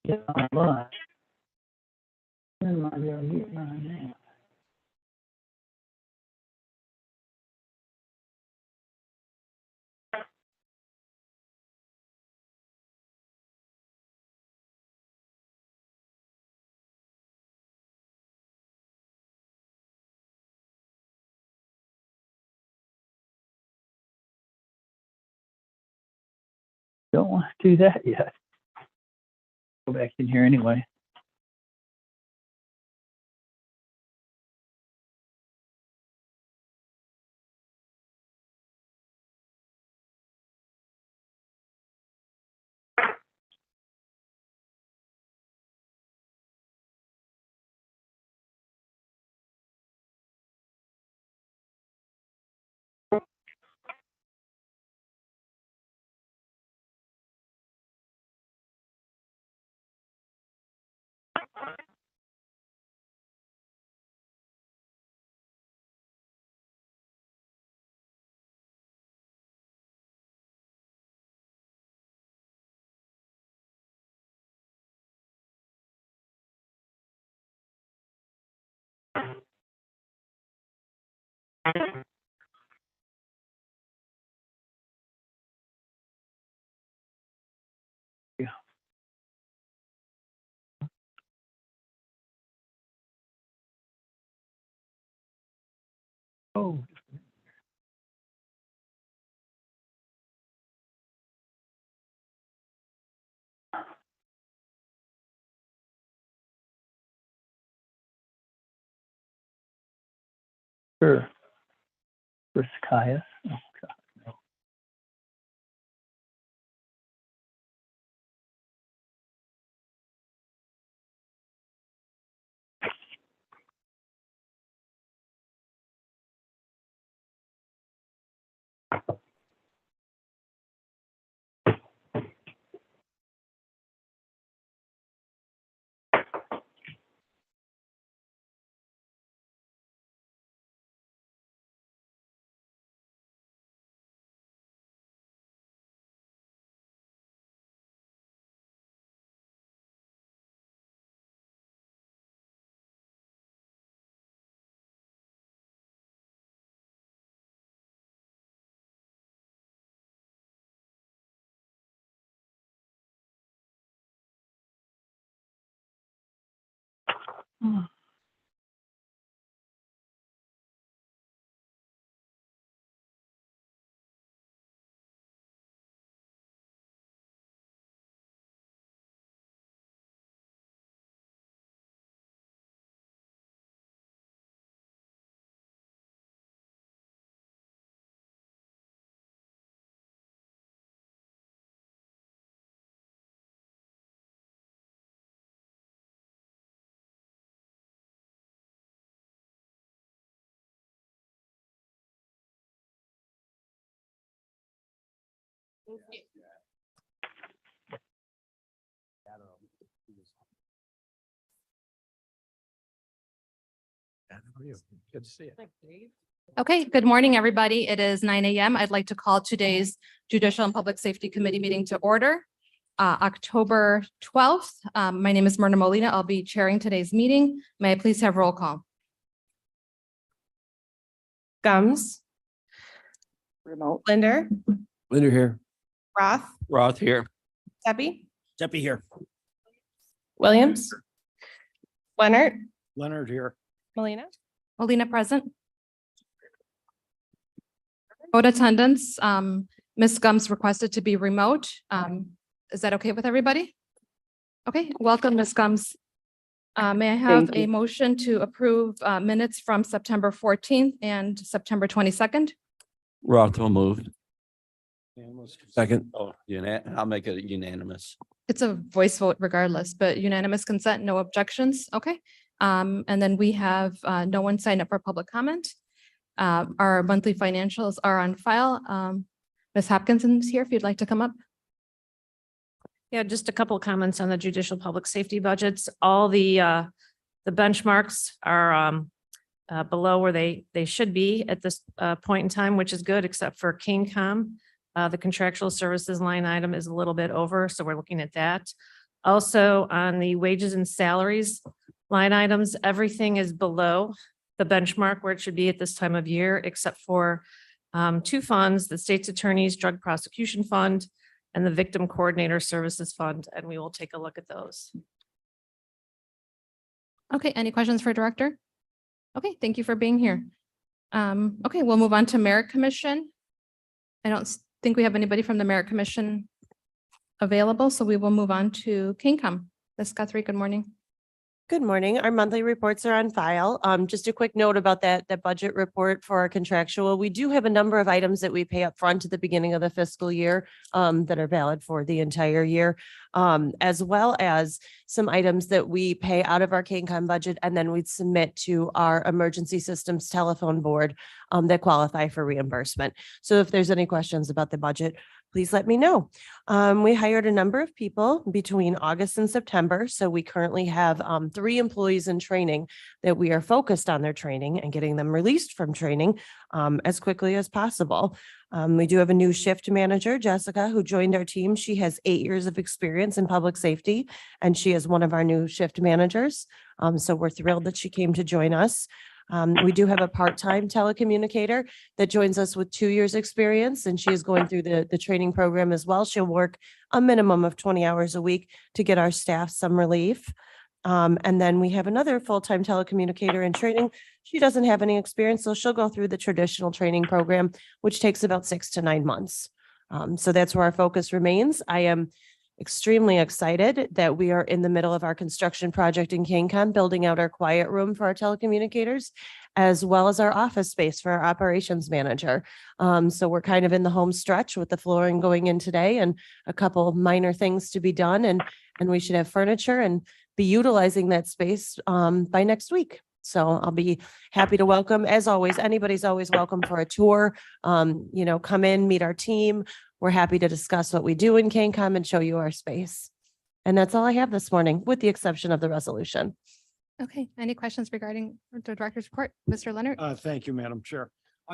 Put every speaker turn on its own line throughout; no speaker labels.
Get on the bus. Then might be able to get mine now. Don't want to do that yet. Go back in here anyway. Yeah. Oh. Sure. For Kaya. Oh, God, no. Oh.
Good to see you.
Okay, good morning, everybody. It is 9 a.m. I'd like to call today's Judicial and Public Safety Committee meeting to order. October 12th. My name is Myrna Molina. I'll be chairing today's meeting. May I please have roll call?
Gums,
Remote.
Linder,
Linder here.
Roth,
Roth here.
Debbie,
Debbie here.
Williams, Leonard,
Leonard here.
Molina.
Molina present. Remote attendance, Ms. Gums requested to be remote. Is that okay with everybody? Okay, welcome, Ms. Gums. May I have
Thank
a
you.
motion to approve minutes from September 14th and September 22nd?
Roth will move. Second. Oh, I'll make it unanimous.
It's a voice vote regardless, but unanimous consent, no objections. Okay. And then we have no one signed up for public comment. Our monthly financials are on file. Ms. Hopkinson's here if you'd like to come up.
Yeah, just a couple of comments on the judicial public safety budgets. All the The benchmarks are below where they should be at this point in time, which is good, except for CaneCom. The contractual services line item is a little bit over, so we're looking at that. Also, on the wages and salaries line items, everything is below the benchmark where it should be at this time of year, except for two funds, the state's attorney's drug prosecution fund and the victim coordinator services fund, and we will take a look at those.
Okay, any questions for Director? Okay, thank you for being here. Okay, we'll move on to Merit Commission. I don't think we have anybody from the Merit Commission available, so we will move on to CaneCom. Ms. Guthrie, good morning.
Good morning. Our monthly reports are on file. Just a quick note about that budget report for our contractual. We do have a number of items that we pay up front at the beginning of the fiscal year that are valid for the entire year, as well as some items that we pay out of our CaneCom budget and then we'd submit to our emergency systems telephone board that qualify for reimbursement. So if there's any questions about the budget, please let me know. We hired a number of people between August and September. So we currently have 3 employees in training that we are focused on their training and getting them released from training as quickly as possible. We do have a new shift manager, Jessica, who joined our team. She has 8 years of experience in public safety, and she is one of our new shift managers. So we're thrilled that she came to join us. We do have a part-time telecommunicator that joins us with 2 years experience, and she is going through the training program as well. She'll work a minimum of 20 hours a week to get our staff some relief. And then we have another full-time telecommunicator in training. She doesn't have any experience, so she'll go through the traditional training program, which takes about 6 to 9 months. So that's where our focus remains. I am extremely excited that we are in the middle of our construction project in CaneCom, building out our quiet room for our telecommunicators, as well as our office space for our operations manager. So we're kind of in the home stretch with the flooring going in today and a couple of minor things to be done. And we should have furniture and be utilizing that space by next week. So I'll be happy to welcome, as always, anybody's always welcome for a tour. Come in, meet our team. We're happy to discuss what we do in CaneCom and show you our space. And that's all I have this morning, with the exception of the resolution.
Okay, any questions regarding the Director's report? Mr. Leonard?
Thank you, Madam Chair.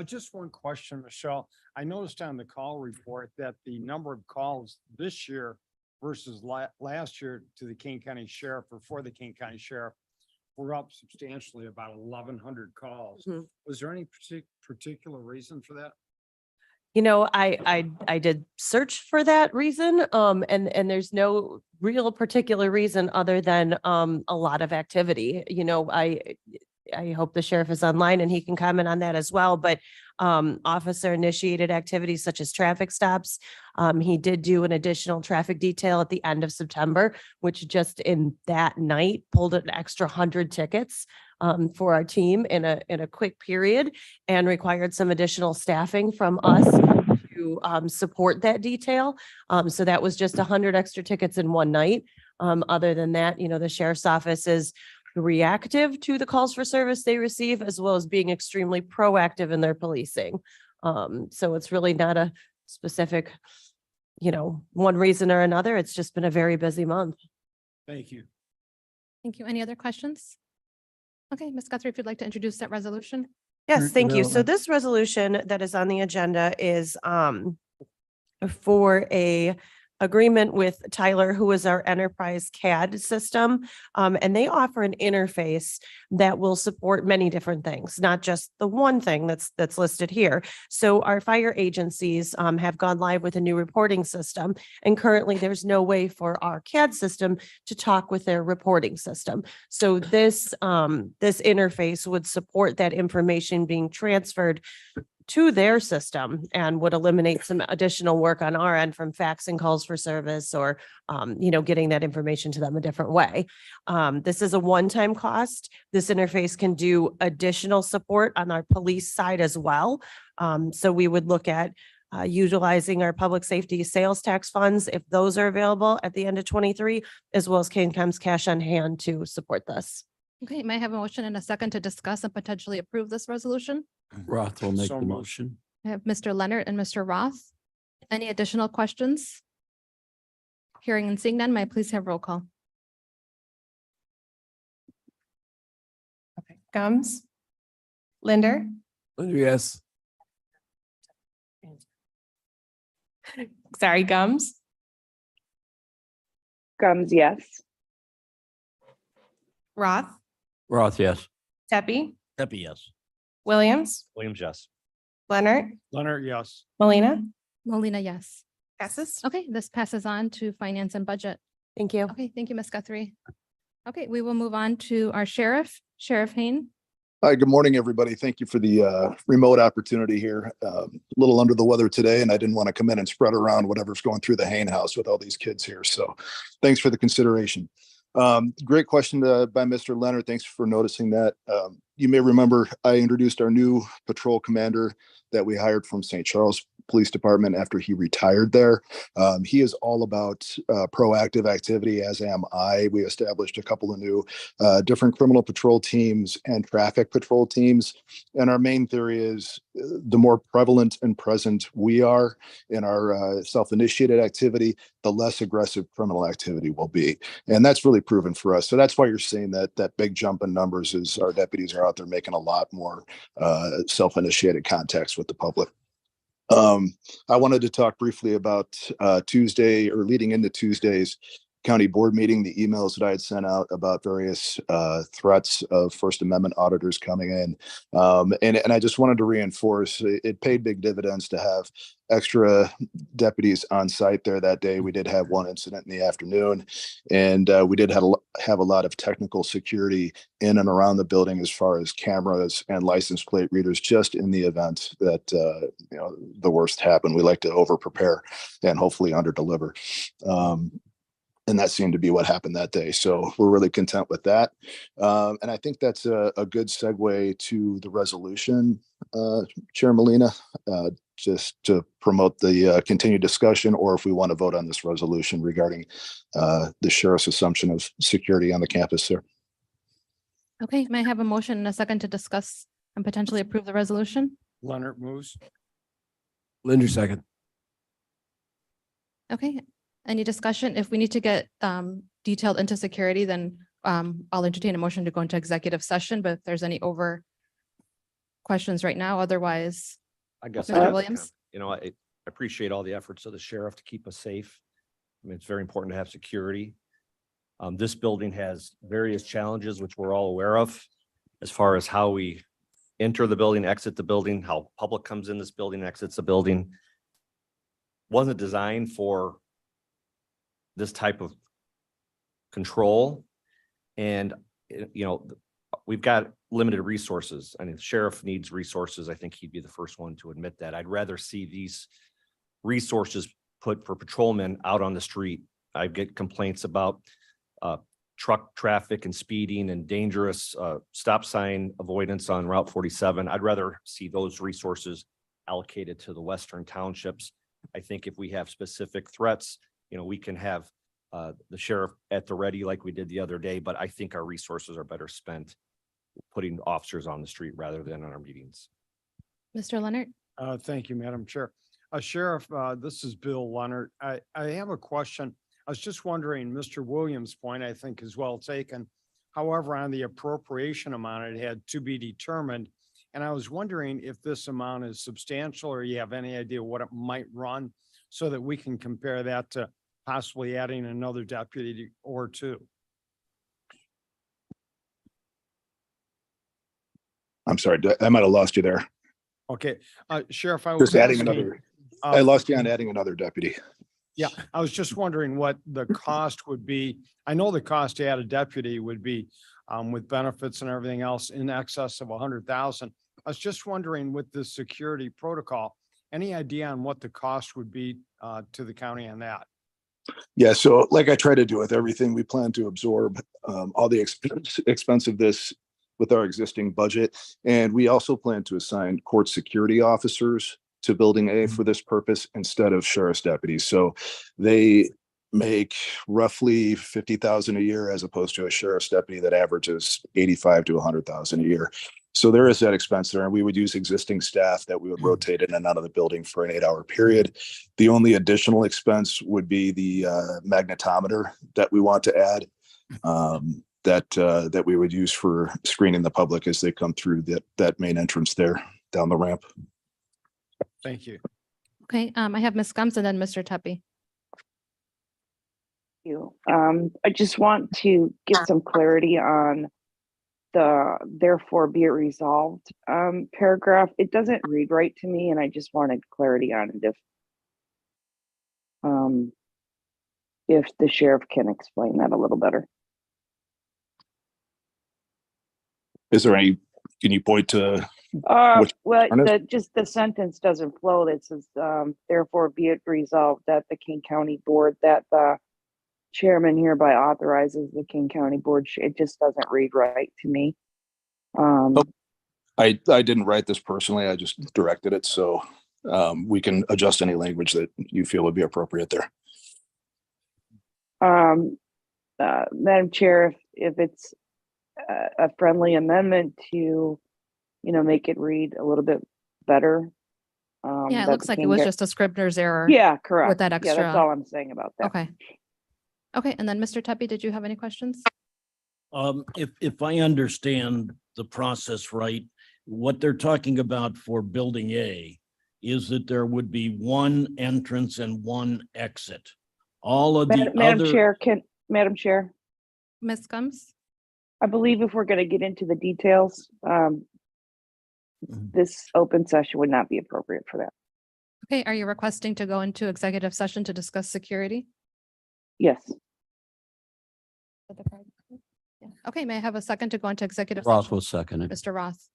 Just one question, Michelle. I noticed on the call report that the number of calls this year versus last year to the King County Sheriff or for the King County Sheriff were up substantially, about 1,100 calls.
Mhm.
Was there any particular reason for that?
I did search for that reason, and there's no real particular reason other than a lot of activity. I hope the sheriff is online and he can comment on that as well, but officer initiated activities such as traffic stops. He did do an additional traffic detail at the end of September, which just in that night pulled an extra 100 tickets for our team in a quick period and required some additional staffing from us to support that detail. So that was just 100 extra tickets in one night. Other than that, the sheriff's office is reactive to the calls for service they receive, as well as being extremely proactive in their policing. So it's really not a specific, one reason or another. It's just been a very busy month.
Thank you.
Thank you. Any other questions? Okay, Ms. Guthrie, if you'd like to introduce that resolution.
Yes,
Current
thank you. So
development.
this resolution that is on the agenda is for a agreement with Tyler, who is our enterprise CAD system. And they offer an interface that will support many different things, not just the one thing that's listed here. So our fire agencies have gone live with a new reporting system, and currently there's no way for our CAD system to talk with their reporting system. So this interface would support that information being transferred to their system and would eliminate some additional work on our end from faxing calls for service or, getting that information to them a different way. This is a one-time cost. This interface can do additional support on our police side as well. So we would look at utilizing our public safety sales tax funds, if those are available at the end of 23, as well as CaneCom's cash on hand to support this.
Okay, may I have a motion and a second to discuss and potentially approve this resolution?
Roth will make
So
the
moved.
motion.
I have Mr. Leonard and Mr. Roth. Any additional questions? Hearing and seeing none, may I please have roll call?
Gums, Linder,
Yes.
sorry, Gums,
Gums, yes.
Roth,
Roth, yes.
Tepe,
Pepe, yes.
Williams,
Williams, yes.
Leonard,
Leonard, yes.
Molina,
Molina, yes.
passes.
Okay, this passes on to finance and budget.
Thank you.
Okay, thank you, Ms. Guthrie. Okay, we will move on to our sheriff, Sheriff Hayne.
Hi, good morning, everybody. Thank you for the remote opportunity here. A little under the weather today, and I didn't want to come in and spread around whatever's going through the Hayne house with all these kids here. So thanks for the consideration. Great question by Mr. Leonard. Thanks for noticing that. You may remember I introduced our new patrol commander that we hired from St. Charles Police Department after he retired there. He is all about proactive activity, as am I. We established a couple of new different criminal patrol teams and traffic patrol teams. And our main theory is the more prevalent and present we are in our self-initiated activity, the less aggressive criminal activity will be. And that's really proven for us. So that's why you're seeing that big jump in numbers is our deputies are out there making a lot more self-initiated contacts with the public. I wanted to talk briefly about Tuesday or leading into Tuesday's county board meeting, the emails that I had sent out about various threats of First Amendment auditors coming in. And I just wanted to reinforce it paid big dividends to have extra deputies on site there that day. We did have one incident in the afternoon, and we did have a lot of technical security in and around the building as far as cameras and license plate readers, just in the event that the worst happened. We like to over prepare and hopefully under deliver. And that seemed to be what happened that day. So we're really content with that. And I think that's a good segue to the resolution, Chair Molina, just to promote the continued discussion, or if we want to vote on this resolution regarding the sheriff's assumption of security on the campus here.
Okay, may I have a motion and a second to discuss and potentially approve the resolution?
Leonard moves.
Linder, second.
Okay, any discussion? If we need to get detailed into security, then I'll entertain a motion to go into executive session, but if there's any over questions right now, otherwise,
I guess.
Mr. Williams?
I appreciate all the efforts of the sheriff to keep us safe. I mean, it's very important to have security. This building has various challenges, which we're all aware of, as far as how we enter the building, exit the building, how public comes in this building, exits the building. Wasn't designed for this type of control. And, we've got limited resources. I mean, the sheriff needs resources. I think he'd be the first one to admit that. I'd rather see these resources put for patrolmen out on the street. I get complaints about truck traffic and speeding and dangerous stop sign avoidance on Route 47. I'd rather see those resources allocated to the western townships. I think if we have specific threats, we can have the sheriff at the ready like we did the other day, but I think our resources are better spent putting officers on the street rather than on our meetings.
Mr. Leonard?
Thank you, Madam Chair. Sheriff, this is Bill Leonard. I have a question. I was just wondering, Mr. Williams' point, I think, is well taken. However, on the appropriation amount, it had to be determined. And I was wondering if this amount is substantial, or you have any idea what it might run, so that we can compare that to possibly adding another deputy or two.
I'm sorry, I might have lost you there.
Okay, Sheriff, I was
Just adding
asking,
another, I lost you on adding another deputy.
yeah, I was just wondering what the cost would be. I know the cost to add a deputy would be with benefits and everything else in excess of 100,000. I was just wondering, with the security protocol, any idea on what the cost would be to the county on that?
Yeah, so like I try to do with everything, we plan to absorb all the expense of this with our existing budget. And we also plan to assign court security officers to Building A for this purpose instead of sheriff's deputies. So they make roughly 50,000 a year as opposed to a sheriff's deputy that averages 85 to 100,000 a year. So there is that expense there, and we would use existing staff that we would rotate in and out of the building for an 8-hour period. The only additional expense would be the magnetometer that we want to add. that we would use for screening the public as they come through that main entrance there down the ramp.
Thank you.
Okay, I have Ms. Gums and then Mr. Tuppy.
You. I just want to get some clarity on the therefore be it resolved paragraph. It doesn't read right to me, and I just wanted clarity on it if the sheriff can explain that a little better.
Is there any, can you point to, Which
Well,
Ernest?
just the sentence doesn't flow. That says, therefore be it resolved that the King County Board, that the chairman hereby authorizes the King County Board. It just doesn't read right to me.
I didn't write this personally, I just directed it, so we can adjust any language that you feel would be appropriate there.
Madam Chair, if it's a friendly amendment to, make it read a little bit better.
Yeah, it
that
looks
the
like it
King
was
County-
just a Scribner's error.
Yeah, correct.
with that
Yeah, that's
extra-
all I'm saying about that.
Okay. Okay, and then Mr. Tuppy, did you have any questions?
If I understand the process right, what they're talking about for building A is that there would be one entrance and one exit. All of the
Madam
other.
Chair, Madam Chair,
Ms. Gums?
I believe if we're going to get into the details, this open session would not be appropriate for that.
Okay, are you requesting to go into executive session to discuss security?
Yes.
Yeah. Okay, may I have a second to go into executive?
Ross
session?
was seconded.
Mr. Ross.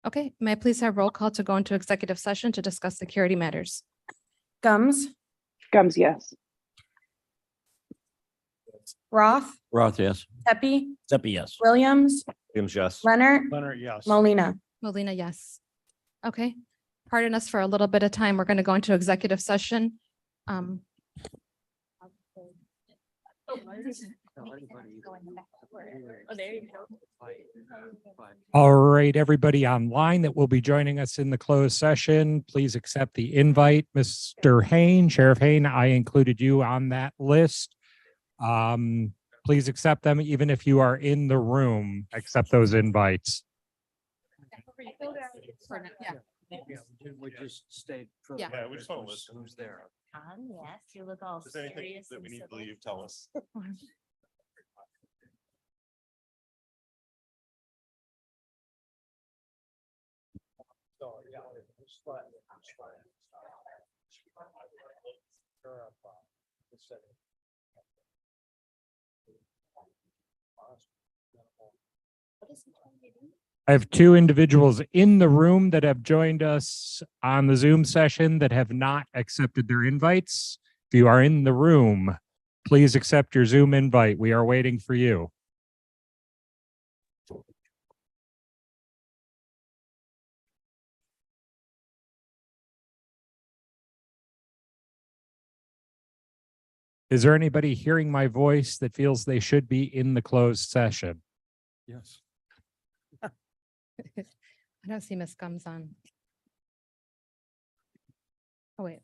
Okay, may I please have roll call to go into executive session to discuss security matters?
Gums,
Gums, yes.
Roth,
Roth, yes.
Pepe,
Seppi, yes.
Williams,
Williams, yes.
Leonard,
Leonard, yes.
Molina.
Molina, yes. Okay, pardon us for a little bit of time. We're going to go into executive session.
All right, everybody online that will be joining us in the closed session, please accept the invite. Mr. Hain, Sheriff Hain, I included you on that list. Please accept them even if you are in the room, accept those invites.
We just stayed.
Yeah.
We just want to listen who's there.
Yes, you look all
Is there anything that we need to leave? Tell us.
I have two individuals in the room that have joined us on the Zoom session that have not accepted their invites. If you are in the room, please accept your Zoom invite. We are waiting for you. Is there anybody hearing my voice that feels they should be in the closed session?
Yes.
I don't see Ms. Gums on. Oh, wait.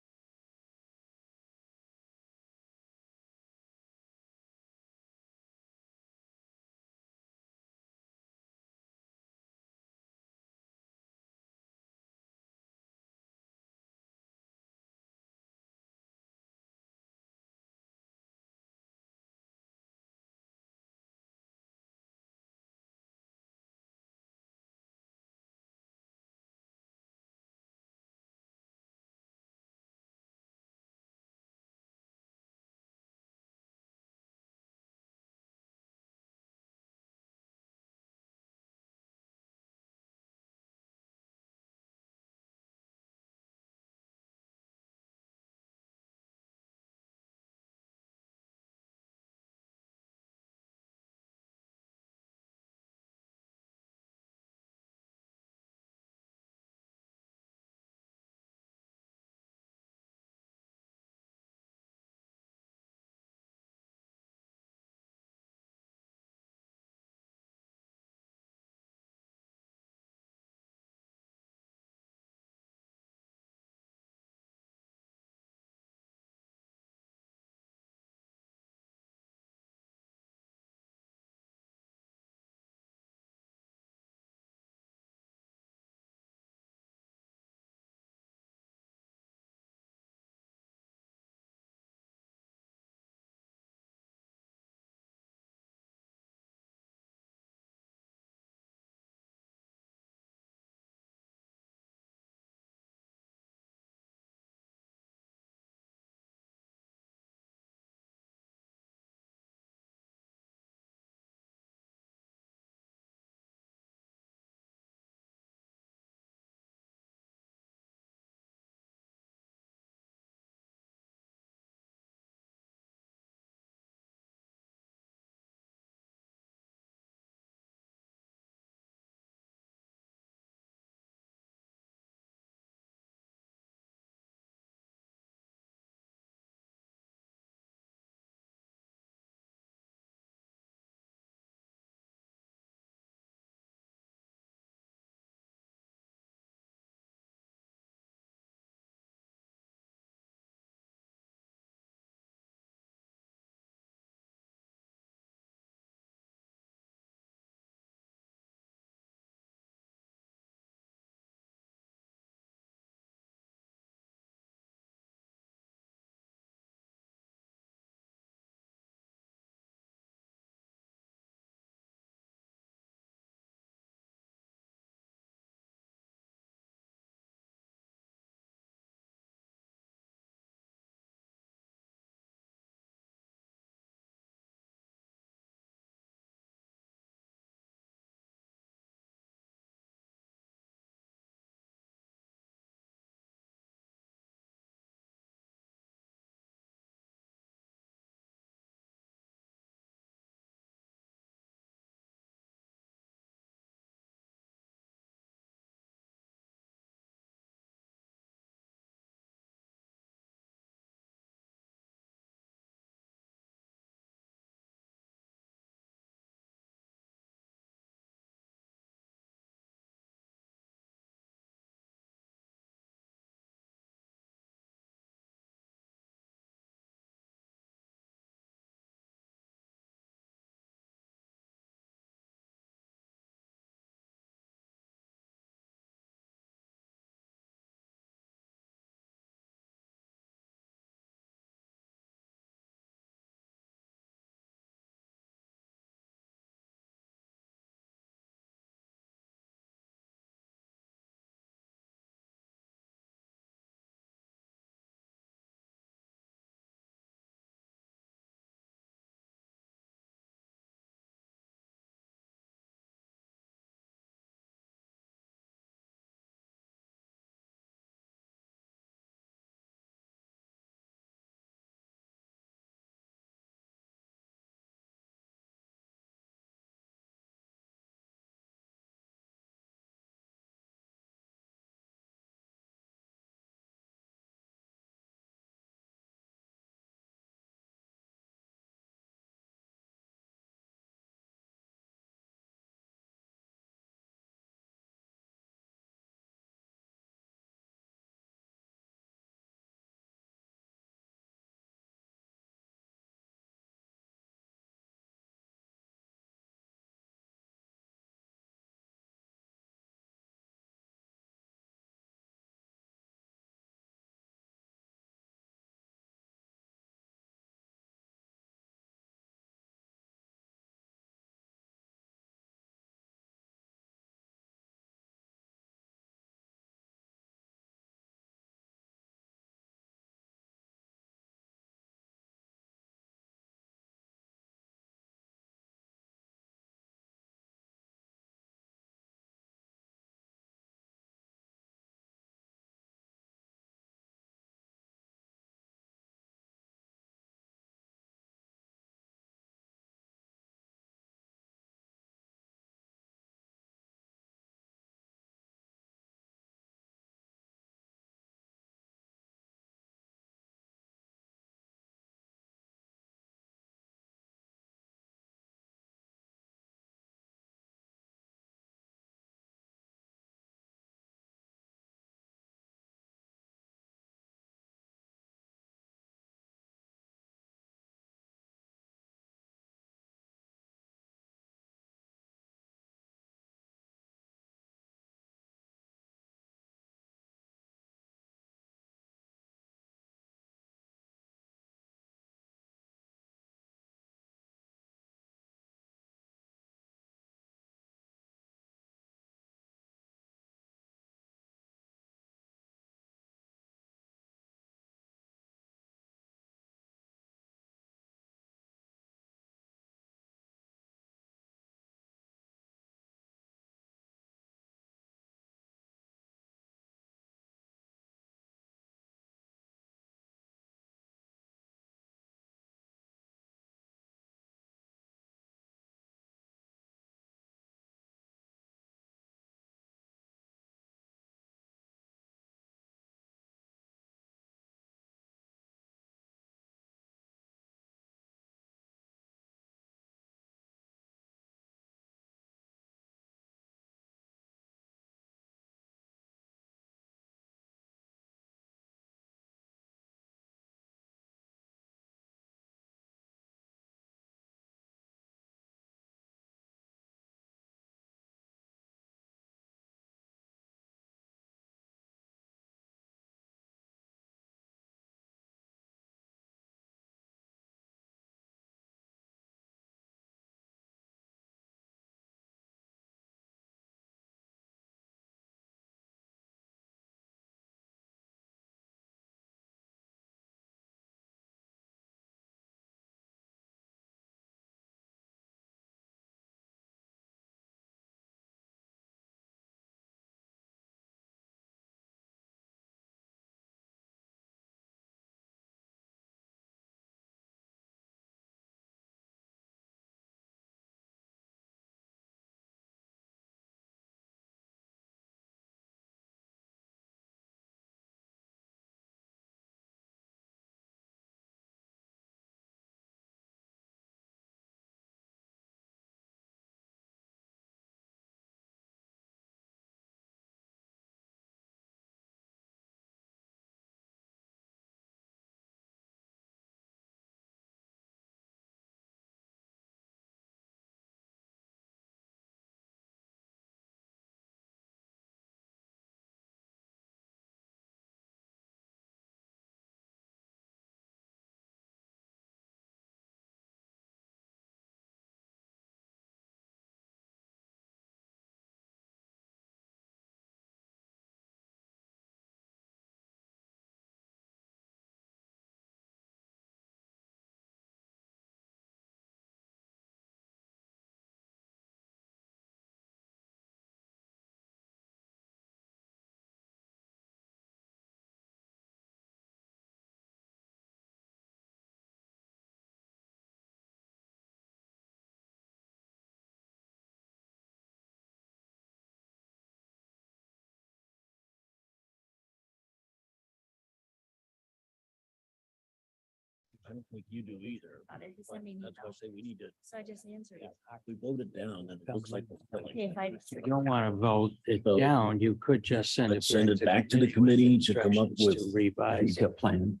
I don't think you do either.
Thought it just sent me an
That's why I
email.
say we need to,
So I just answered it.
we voted down and it looks like.
Okay, if I.
You don't want to vote it
So-
down. You could just send it.
Let's send it back to the committee to come up
instructions
with-
to Revise the plan.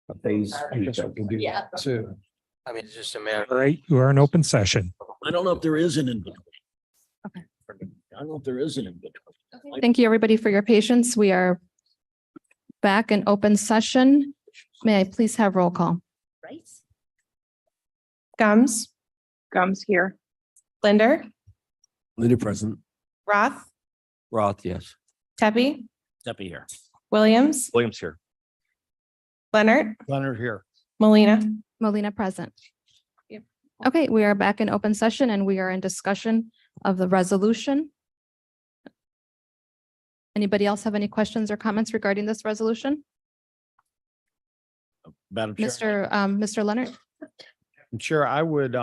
A phase.
Yeah.
Too. I mean, it's just a matter.
All right, you are in open session.
I don't know if there is an in between.
Okay.
I don't know if there is an in between.
Thank you, everybody, for your patience. We are back in open session. May I please have roll call?
Right?
Gums,
Gums here.
Linder,
Linda present.
Roth,
Roth, yes.
Tepe,
Steppy here.
Williams,
Williams here.
Leonard,
Leonard here.
Molina.
Molina present. Okay, we are back in open session and we are in discussion of the resolution. Anybody else have any questions or comments regarding this resolution?
Madam Chair.
Mr. Leonard?
Chair, I would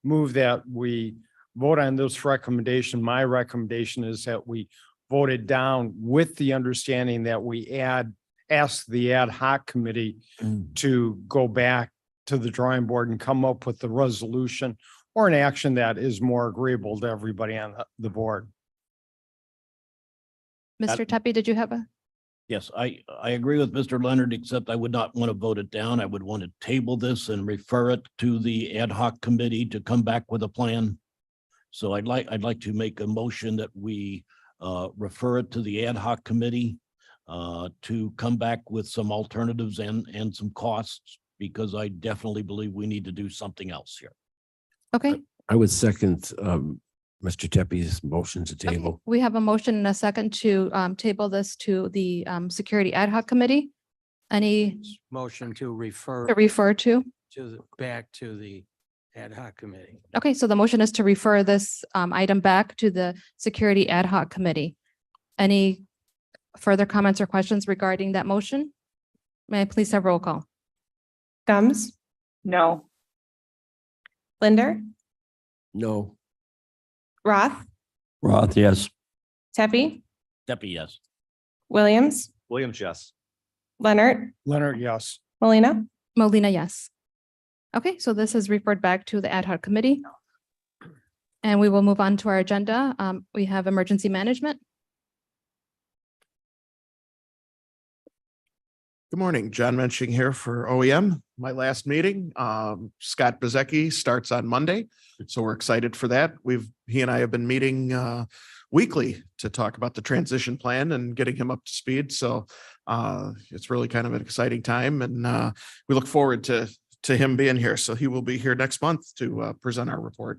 move that we vote on this recommendation. My recommendation is that we vote it down with the understanding that we ask the ad hoc committee to go back to the drawing board and come up with the resolution or an action that is more agreeable to everybody on the board.
Mr. Tepe, did you have a?
Yes, I agree with Mr. Leonard, except I would not want to vote it down. I would want to table this and refer it to the ad hoc committee to come back with a plan. So I'd like to make a motion that we refer it to the ad hoc committee to come back with some alternatives and some costs, because I definitely believe we need to do something else here.
Okay.
I would second Mr. Tepe's motion to
Okay,
table.
we have a motion and a second to table this to the Security Ad hoc Committee. Any
Motion to refer
to refer to?
back to the ad hoc committee.
Okay, so the motion is to refer this item back to the Security Ad hoc Committee. Any further comments or questions regarding that motion? May I please have roll call?
Gums,
No.
Linder,
No.
Roth,
Roth, yes.
Tepe,
Steppy, yes.
Williams,
Williams, yes.
Leonard,
Leonard, yes.
Molina.
Molina, yes. Okay, so this is referred back to the Ad hoc Committee. And we will move on to our agenda. We have emergency management.
Good morning, John Mensching here for OEM. My last meeting, Scott Bezecki starts on Monday, so we're excited for that. He and I have been meeting weekly to talk about the transition plan and getting him up to speed. So it's really kind of an exciting time, and we look forward to him being here. So he will be here next month to present our report.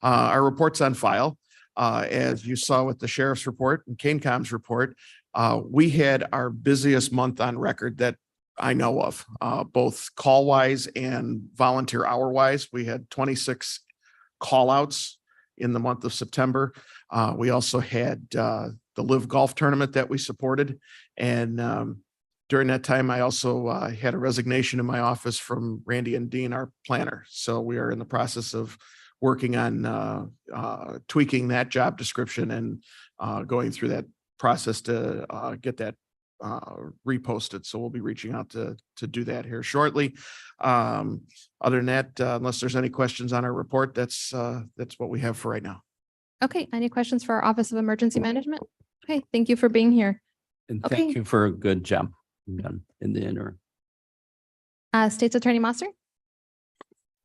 Our report's on file. As you saw with the sheriff's report and KaneCom's report, we had our busiest month on record that I know of, both call wise and volunteer hour wise. We had 26 call outs in the month of September. We also had the Live Golf Tournament that we supported. And during that time, I also had a resignation in my office from Randy and Dean, our planner. So we are in the process of working on tweaking that job description and going through that process to get that reposted. So we'll be reaching out to do that here shortly. Other than that, unless there's any questions on our report, that's what we have for right now.
Okay, any questions for our Office of Emergency Management? Okay, thank you for being here.
And
Okay.
thank you for a good job done in the interim.
State's Attorney Moster?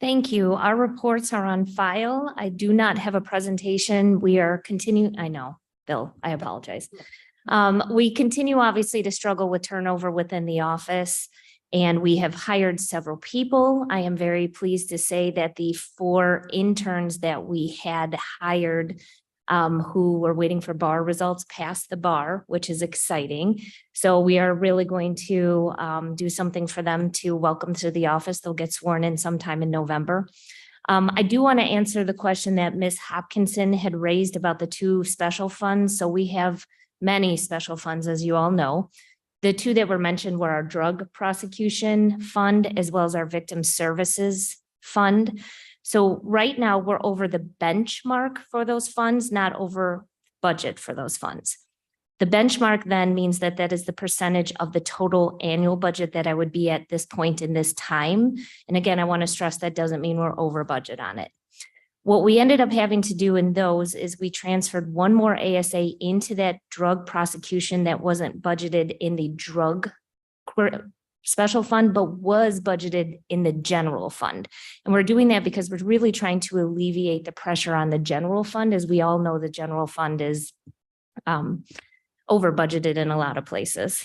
Thank you. Our reports are on file. I do not have a presentation. We are continuing, I know, Bill, I apologize. We continue obviously to struggle with turnover within the office, and we have hired several people. I am very pleased to say that the 4 interns that we had hired who were waiting for bar results passed the bar, which is exciting. So we are really going to do something for them to welcome to the office. They'll get sworn in sometime in November. I do want to answer the question that Ms. Hopkinson had raised about the 2 special funds. So we have many special funds, as you all know. The 2 that were mentioned were our drug prosecution fund, as well as our victim services fund. So right now we're over the benchmark for those funds, not over budget for those funds. The benchmark then means that that is the percentage of the total annual budget that I would be at this point in this time. And again, I want to stress that doesn't mean we're over budget on it. What we ended up having to do in those is we transferred one more ASA into that drug prosecution that wasn't budgeted in the drug special fund, but was budgeted in the general fund. And we're doing that because we're really trying to alleviate the pressure on the general fund. As we all know, the general fund is over budgeted in a lot of places.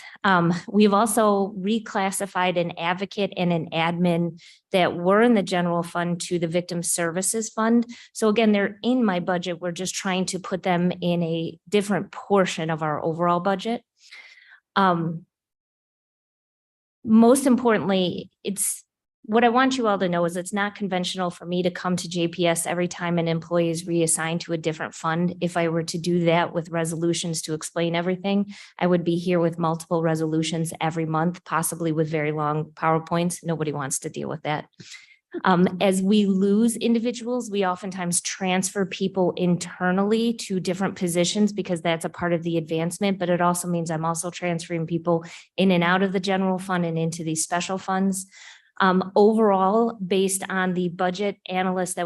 We've also reclassified an advocate and an admin that were in the general fund to the victim services fund. So again, they're in my budget. We're just trying to put them in a different portion of our overall budget. Most importantly, what I want you all to know is it's not conventional for me to come to JPS every time an employee is reassigned to a different fund. If I were to do that with resolutions to explain everything, I would be here with multiple resolutions every month, possibly with very long PowerPoints. Nobody wants to deal with that. As we lose individuals, we oftentimes transfer people internally to different positions because that's a part of the advancement, but it also means I'm also transferring people in and out of the general fund and into these special funds. Overall, based on the budget analysis that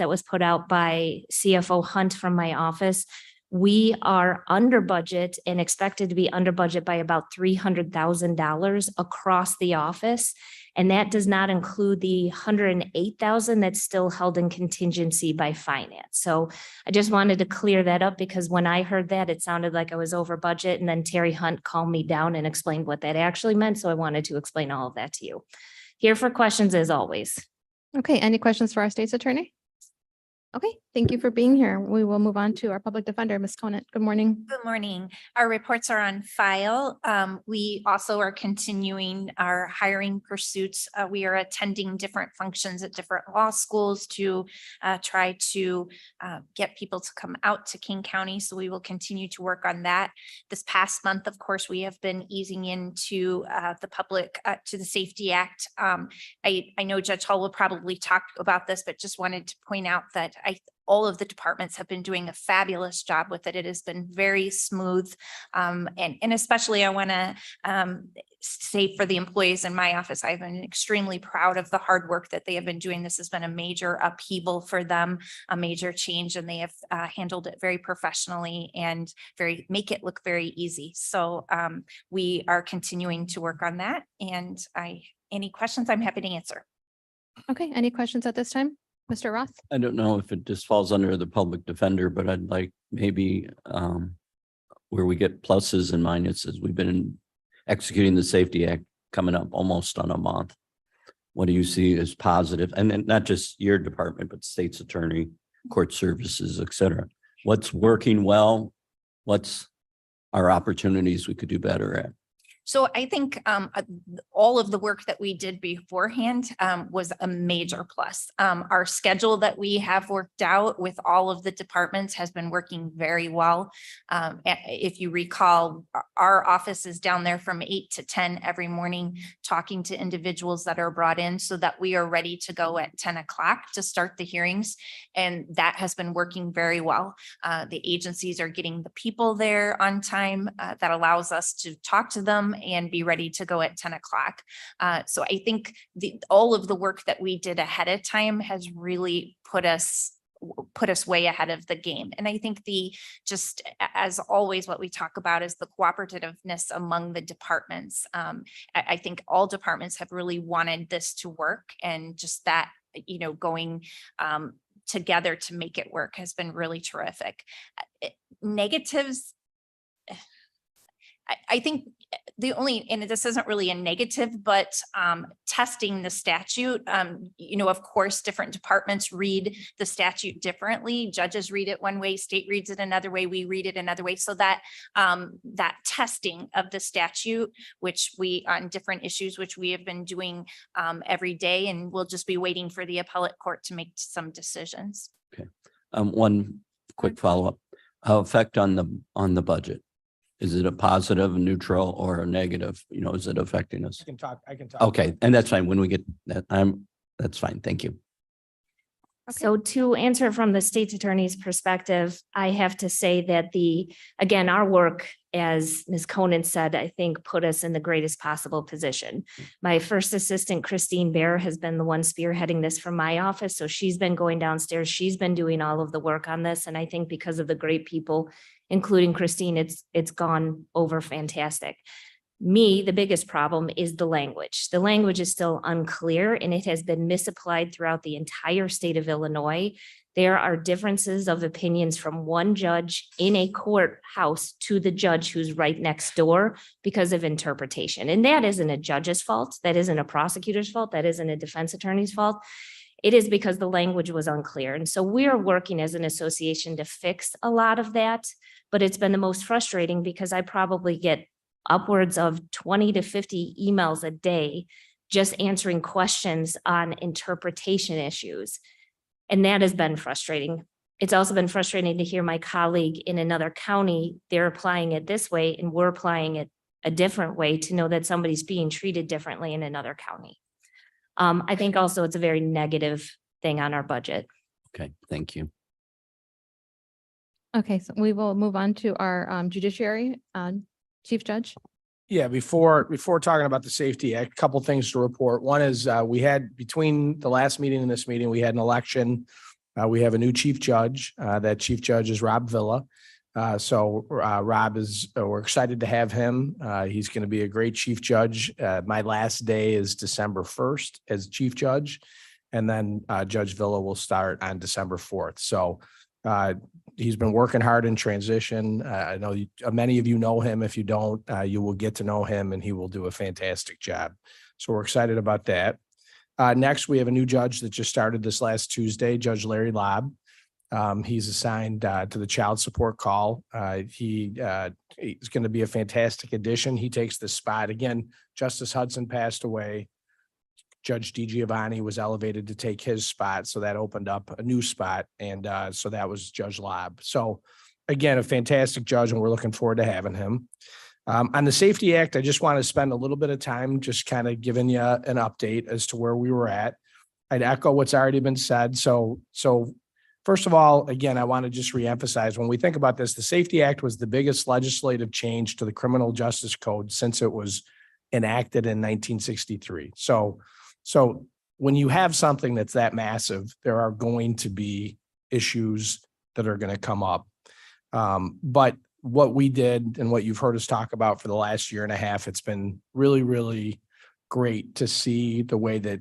was put out by CFO Hunt from my office, we are under budget and expected to be under budget by about $300,000 across the office. And that does not include the $108,000 that's still held in contingency by finance. So I just wanted to clear that up because when I heard that, it sounded like I was over budget. And then Terry Hunt calmed me down and explained what that actually meant. So I wanted to explain all of that to you. Here for questions as always.
Okay, any questions for our state's attorney? Okay, thank you for being here. We will move on to our public defender, Ms. Conant. Good morning.
Good morning. Our reports are on file. We also are continuing our hiring pursuits. We are attending different functions at different law schools to try to get people to come out to King County. So we will continue to work on that. This past month, of course, we have been easing into the public, to the Safety Act. I know Judge Hall will probably talk about this, but just wanted to point out that all of the departments have been doing a fabulous job with it. It has been very smooth. And especially I want to say for the employees in my office, I've been extremely proud of the hard work that they have been doing. This has been a major upheaval for them, a major change, and they have handled it very professionally and make it look very easy. So we are continuing to work on that. And any questions, I'm happy to answer.
Okay, any questions at this time? Mr. Roth?
I don't know if it just falls under the public defender, but I'd like maybe where we get pluses and minuses. We've been executing the Safety Act coming up almost on a month. What do you see as positive? And then not just your department, but state's attorney, court services, et cetera. What's working well? What's our opportunities we could do better at?
So I think all of the work that we did beforehand was a major plus. Our schedule that we have worked out with all of the departments has been working very well. If you recall, our office is down there from 8 to 10 every morning, talking to individuals that are brought in so that we are ready to go at 10 o'clock to start the hearings. And that has been working very well. The agencies are getting the people there on time. That allows us to talk to them and be ready to go at 10 o'clock. So I think all of the work that we did ahead of time has really put us way ahead of the game. And I think just as always, what we talk about is the cooperativeness among the departments. I think all departments have really wanted this to work, and just that, going together to make it work has been really terrific. Negatives, I think and this isn't really a negative, but testing the statute, of course, different departments read the statute differently. Judges read it one way, state reads it another way, we read it another way. So that testing of the statute, which on different issues, which we have been doing every day, and we'll just be waiting for the appellate court to make some decisions.
Okay. One quick follow-up. Effect on the budget. Is it a positive, neutral, or a negative? Is it affecting us?
I can talk.
Okay, and that's fine. When we get that, that's fine. Thank you.
So to answer from the state's attorney's perspective, I have to say that again, our work, as Ms. Conan said, I think put us in the greatest possible position. My first assistant, Christine Bear, has been the one spearheading this from my office. So she's been going downstairs. She's been doing all of the work on this. And I think because of the great people, including Christine, it's gone over fantastic. The biggest problem is the language. The language is still unclear and it has been misapplied throughout the entire state of Illinois. There are differences of opinions from one judge in a courthouse to the judge who's right next door because of interpretation. And that isn't a judge's fault. That isn't a prosecutor's fault. That isn't a defense attorney's fault. It is because the language was unclear. And so we're working as an association to fix a lot of that, but it's been the most frustrating because I probably get upwards of 20 to 50 emails a day, just answering questions on interpretation issues. And that has been frustrating. It's also been frustrating to hear my colleague in another county, they're applying it this way and we're applying it a different way, to know that somebody's being treated differently in another county. I think also it's a very negative thing on our budget.
Okay, thank you.
Okay, so we will move on to our judiciary, Chief Judge.
Yeah, before talking about the Safety Act, a couple things to report. One is we had, between the last meeting and this meeting, we had an election. We have a new chief judge. That chief judge is Rob Villa. So Rob we're excited to have him. He's going to be a great chief judge. My last day is December 1st as chief judge. And then Judge Villa will start on December 4th. So he's been working hard in transition. I know many of you know him. If you don't, you will get to know him and he will do a fantastic job. So we're excited about that. Next, we have a new judge that just started this last Tuesday, Judge Larry Lobb. He's assigned to the child support call. He's going to be a fantastic addition. He takes the spot. Again, Justice Hudson passed away. Judge DiGiovanni was elevated to take his spot. So that opened up a new spot. And so that was Judge Lobb. So again, a fantastic judge, and we're looking forward to having him. On the Safety Act, I just want to spend a little bit of time just kind of giving you an update as to where we were at. I'd echo what's already been said. So first of all, again, I want to just reemphasize, when we think about this, the Safety Act was the biggest legislative change to the criminal justice code since it was enacted in 1963. So when you have something that's that massive, there are going to be issues that are going to come up. But what we did and what you've heard us talk about for the last year and a half, it's been really, really great to see the way that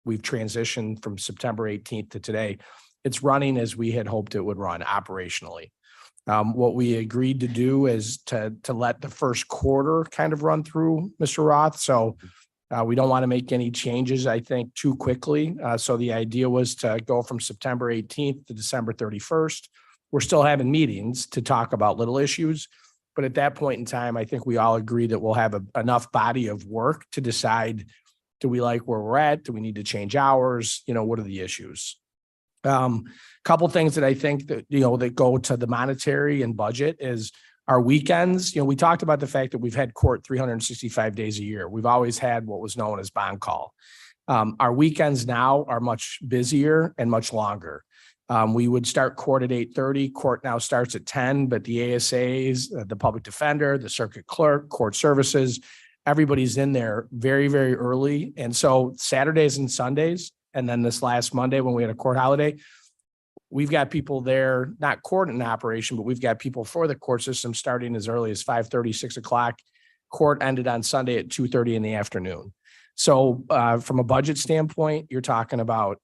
we've transitioned from September 18th to today. It's running as we had hoped it would run operationally. What we agreed to do is to let the first quarter kind of run through, Mr. Roth. So we don't want to make any changes, I think, too quickly. So the idea was to go from September 18th to December 31st. We're still having meetings to talk about little issues. But at that point in time, I think we all agree that we'll have enough body of work to decide, do we like where we're at? Do we need to change hours? What are the issues? Couple things that I think that, that go to the monetary and budget is our weekends. We talked about the fact that we've had court 365 days a year. We've always had what was known as bond call. Our weekends now are much busier and much longer. We would start court at 8:30. Court now starts at 10, but the ASAs, the public defender, the circuit clerk, court services, everybody's in there very, very early. And so Saturdays and Sundays, and then this last Monday when we had a court holiday, we've got people there, not court in operation, but we've got people for the court system starting as early as 5:30, 6 o'clock. Court ended on Sunday at 2:30 in the afternoon. So from a budget standpoint, you're talking about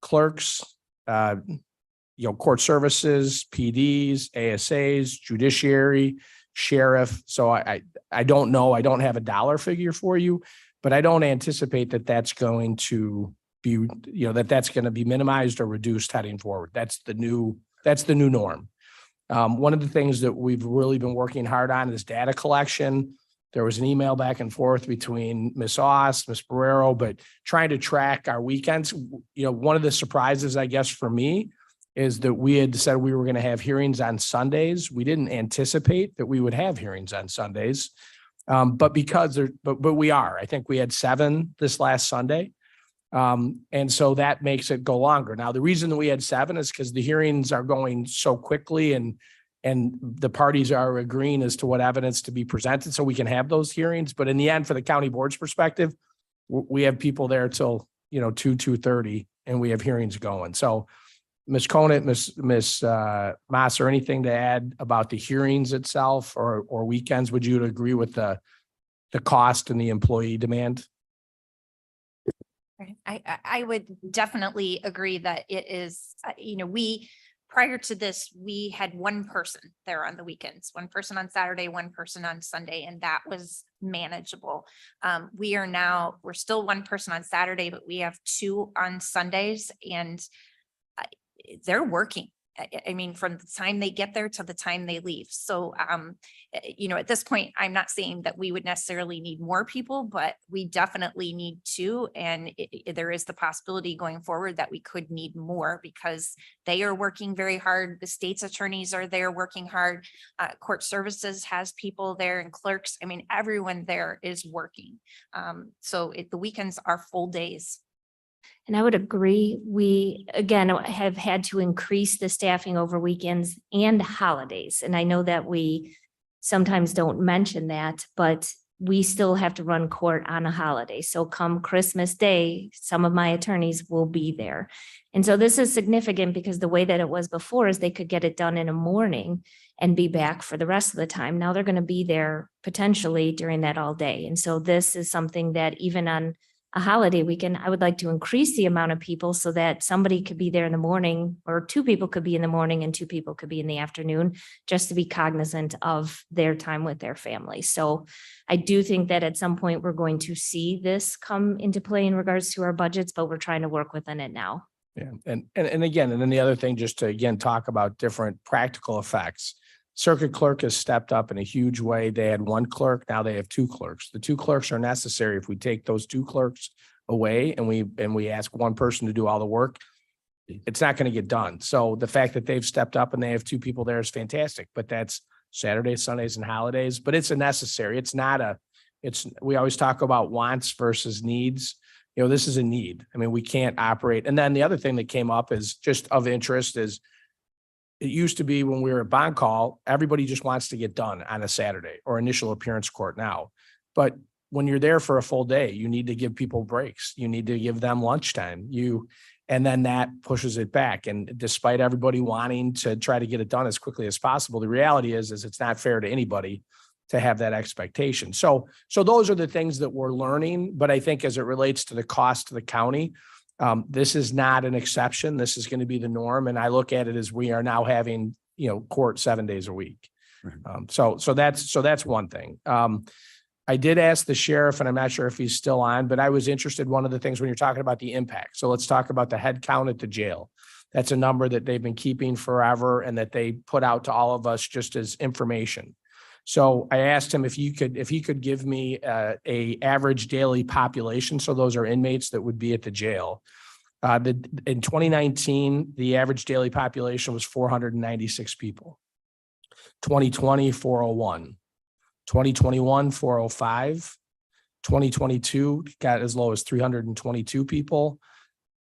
clerks, court services, PDs, ASAs, judiciary, sheriff. So I don't know. I don't have a dollar figure for you, but I don't anticipate that that's going to be, that's going to be minimized or reduced heading forward. That's the new norm. One of the things that we've really been working hard on is data collection. There was an email back and forth between Ms. Oss, Ms. Barrero, but trying to track our weekends. One of the surprises, I guess, for me is that we had said we were going to have hearings on Sundays. We didn't anticipate that we would have hearings on Sundays, but we are. I think we had 7 this last Sunday. And so that makes it go longer. Now, the reason that we had 7 is because the hearings are going so quickly and the parties are agreeing as to what evidence to be presented, so we can have those hearings. But in the end, for the county board's perspective, we have people there till, 2:30, and we have hearings going. So Ms. Conant, Ms. Masser, anything to add about the hearings itself or weekends? Would you agree with the cost and the employee demand?
I would definitely agree that it is, prior to this, we had one person there on the weekends, one person on Saturday, one person on Sunday, and that was manageable. We're still one person on Saturday, but we have 2 on Sundays, and they're working. I mean, from the time they get there to the time they leave. So, at this point, I'm not saying that we would necessarily need more people, but we definitely need 2. And there is the possibility going forward that we could need more because they are working very hard. The state's attorneys are there working hard. Court services has people there and clerks. I mean, everyone there is working. So the weekends are full days.
And I would agree. We, again, have had to increase the staffing over weekends and holidays. And I know that we sometimes don't mention that, but we still have to run court on a holiday. So come Christmas Day, some of my attorneys will be there. And so this is significant because the way that it was before is they could get it done in a morning and be back for the rest of the time. Now they're going to be there potentially during that all day. And so this is something that even on a holiday weekend, I would like to increase the amount of people so that somebody could be there in the morning, or 2 people could be in the morning and 2 people could be in the afternoon, just to be cognizant of their time with their family. So I do think that at some point we're going to see this come into play in regards to our budgets, but we're trying to work within it now.
Yeah. And again, and then the other thing, just to again, talk about different practical effects. Circuit clerk has stepped up in a huge way. They had 1 clerk. Now they have 2 clerks. The 2 clerks are necessary. If we take those 2 clerks away and we ask 1 person to do all the work, it's not going to get done. So the fact that they've stepped up and they have 2 people there is fantastic, but that's Saturdays, Sundays, and holidays, but it's a necessary. We always talk about wants versus needs. This is a need. I mean, we can't operate. And then the other thing that came up is just of interest is, it used to be when we were at bond call, everybody just wants to get done on a Saturday or initial appearance court now. But when you're there for a full day, you need to give people breaks. You need to give them lunchtime. And then that pushes it back. And despite everybody wanting to try to get it done as quickly as possible, the reality is it's not fair to anybody to have that expectation. So those are the things that we're learning. But I think as it relates to the cost to the county, this is not an exception. This is going to be the norm. And I look at it as we are now having, court 7 days a week. So that's one thing. I did ask the sheriff, and I'm not sure if he's still on, but I was interested, one of the things when you're talking about the impact. So let's talk about the head count at the jail. That's a number that they've been keeping forever and that they put out to all of us just as information. So I asked him if he could give me a average daily population. So those are inmates that would be at the jail. In 2019, the average daily population was 496 people. 2020, 401. 2021, 405. 2022 got as low as 322 people.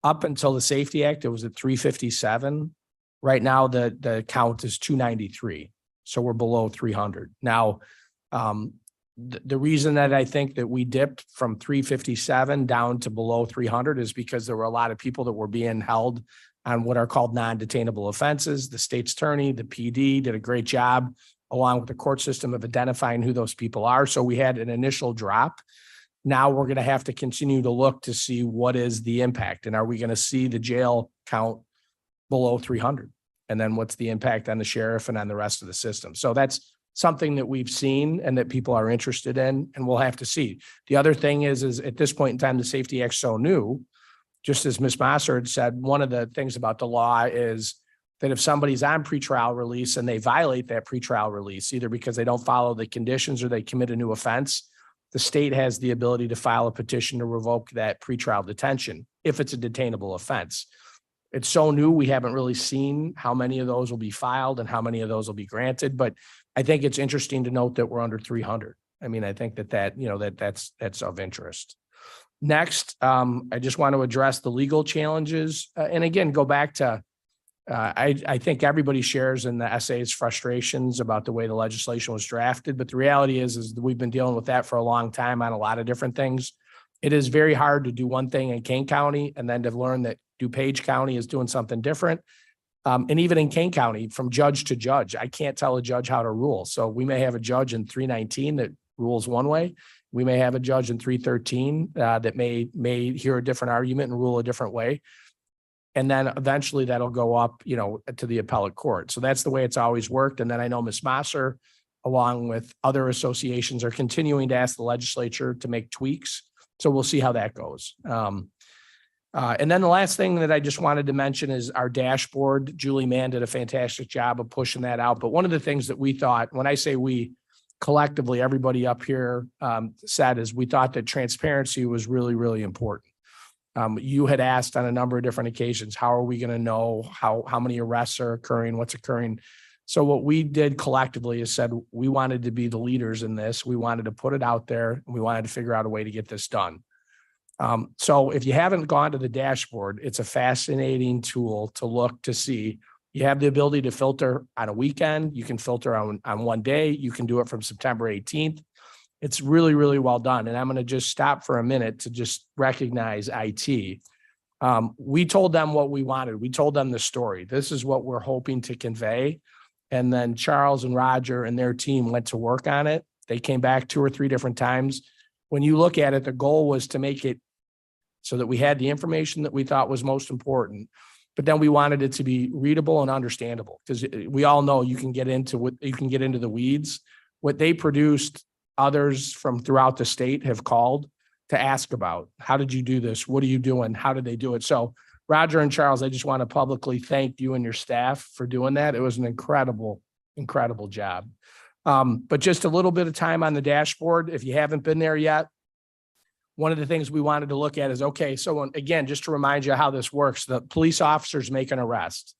Up until the Safety Act, it was at 357. Right now, the count is 293. So we're below 300. Now, the reason that I think that we dipped from 357 down to below 300 is because there were a lot of people that were being held on what are called non-detainable offenses. The state's attorney, the PD did a great job along with the court system of identifying who those people are. So we had an initial drop. Now we're going to have to continue to look to see what is the impact, and are we going to see the jail count below 300? And then what's the impact on the sheriff and on the rest of the system? So that's something that we've seen and that people are interested in, and we'll have to see. The other thing is at this point in time, the Safety Act's so new, just as Ms. Masser had said, one of the things about the law is that if somebody's on pretrial release and they violate that pretrial release, either because they don't follow the conditions or they commit a new offense, the state has the ability to file a petition to revoke that pretrial detention if it's a detainable offense. It's so new, we haven't really seen how many of those will be filed and how many of those will be granted. But I think it's interesting to note that we're under 300. I mean, I think that's of interest. Next, I just want to address the legal challenges. And again, go back to, I think everybody shares in the SA's frustrations about the way the legislation was drafted. But the reality is that we've been dealing with that for a long time on a lot of different things. It is very hard to do one thing in Kane County and then to learn that DuPage County is doing something different. And even in Kane County, from judge to judge, I can't tell a judge how to rule. So we may have a judge in 319 that rules one way. We may have a judge in 313 that may hear a different argument and rule a different way. And then eventually that'll go up, to the appellate court. So that's the way it's always worked. And then I know Ms. Mosser, along with other associations, are continuing to ask the legislature to make tweaks. So we'll see how that goes. And then the last thing that I just wanted to mention is our dashboard. Julie Mann did a fantastic job of pushing that out. But one of the things that we thought, when I say we, collectively, everybody up here said, is we thought that transparency was really, really important. You had asked on a number of different occasions, how are we going to know how many arrests are occurring, what's occurring? So what we did collectively is said, we wanted to be the leaders in this. We wanted to put it out there. And we wanted to figure out a way to get this done. So if you haven't gone to the dashboard, it's a fascinating tool to look to see. You have the ability to filter on a weekend. You can filter on one day. You can do it from September 18th. It's really, really well done. And I'm going to just stop for a minute to just recognize IT. We told them what we wanted. We told them the story. This is what we're hoping to convey. And then Charles and Roger and their team went to work on it. They came back 2 or 3 different times. When you look at it, the goal was to make it so that we had the information that we thought was most important, but then we wanted it to be readable and understandable, because we all know you can get into the weeds. What they produced, others from throughout the state have called to ask about. How did you do this? What are you doing? How did they do it? So Roger and Charles, I just want to publicly thank you and your staff for doing that. It was an incredible, incredible job. But just a little bit of time on the dashboard. If you haven't been there yet, one of the things we wanted to look at is, okay, so again, just to remind you how this works, the police officers make an arrest.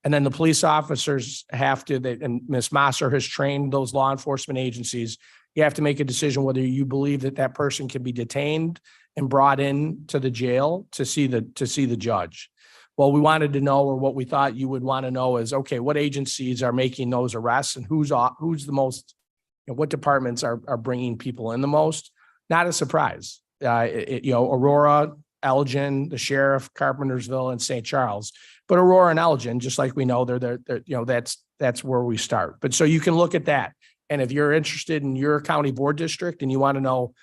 And then the police officers have to, and Ms. Mosser has trained those law enforcement agencies, you have to make a decision whether you believe that that person can be detained and brought in to the jail to see the judge. Well, we wanted to know, or what we thought you would want to know is, okay, what agencies are making those arrests and who's the most, what departments are bringing people in the most? Not a surprise. Aurora, Elgin, the sheriff, Carpentersville, and St. Charles. But Aurora and Elgin, just like we know, they're that's where we start. But so you can look at that. And if you're interested in your county board district and you want to know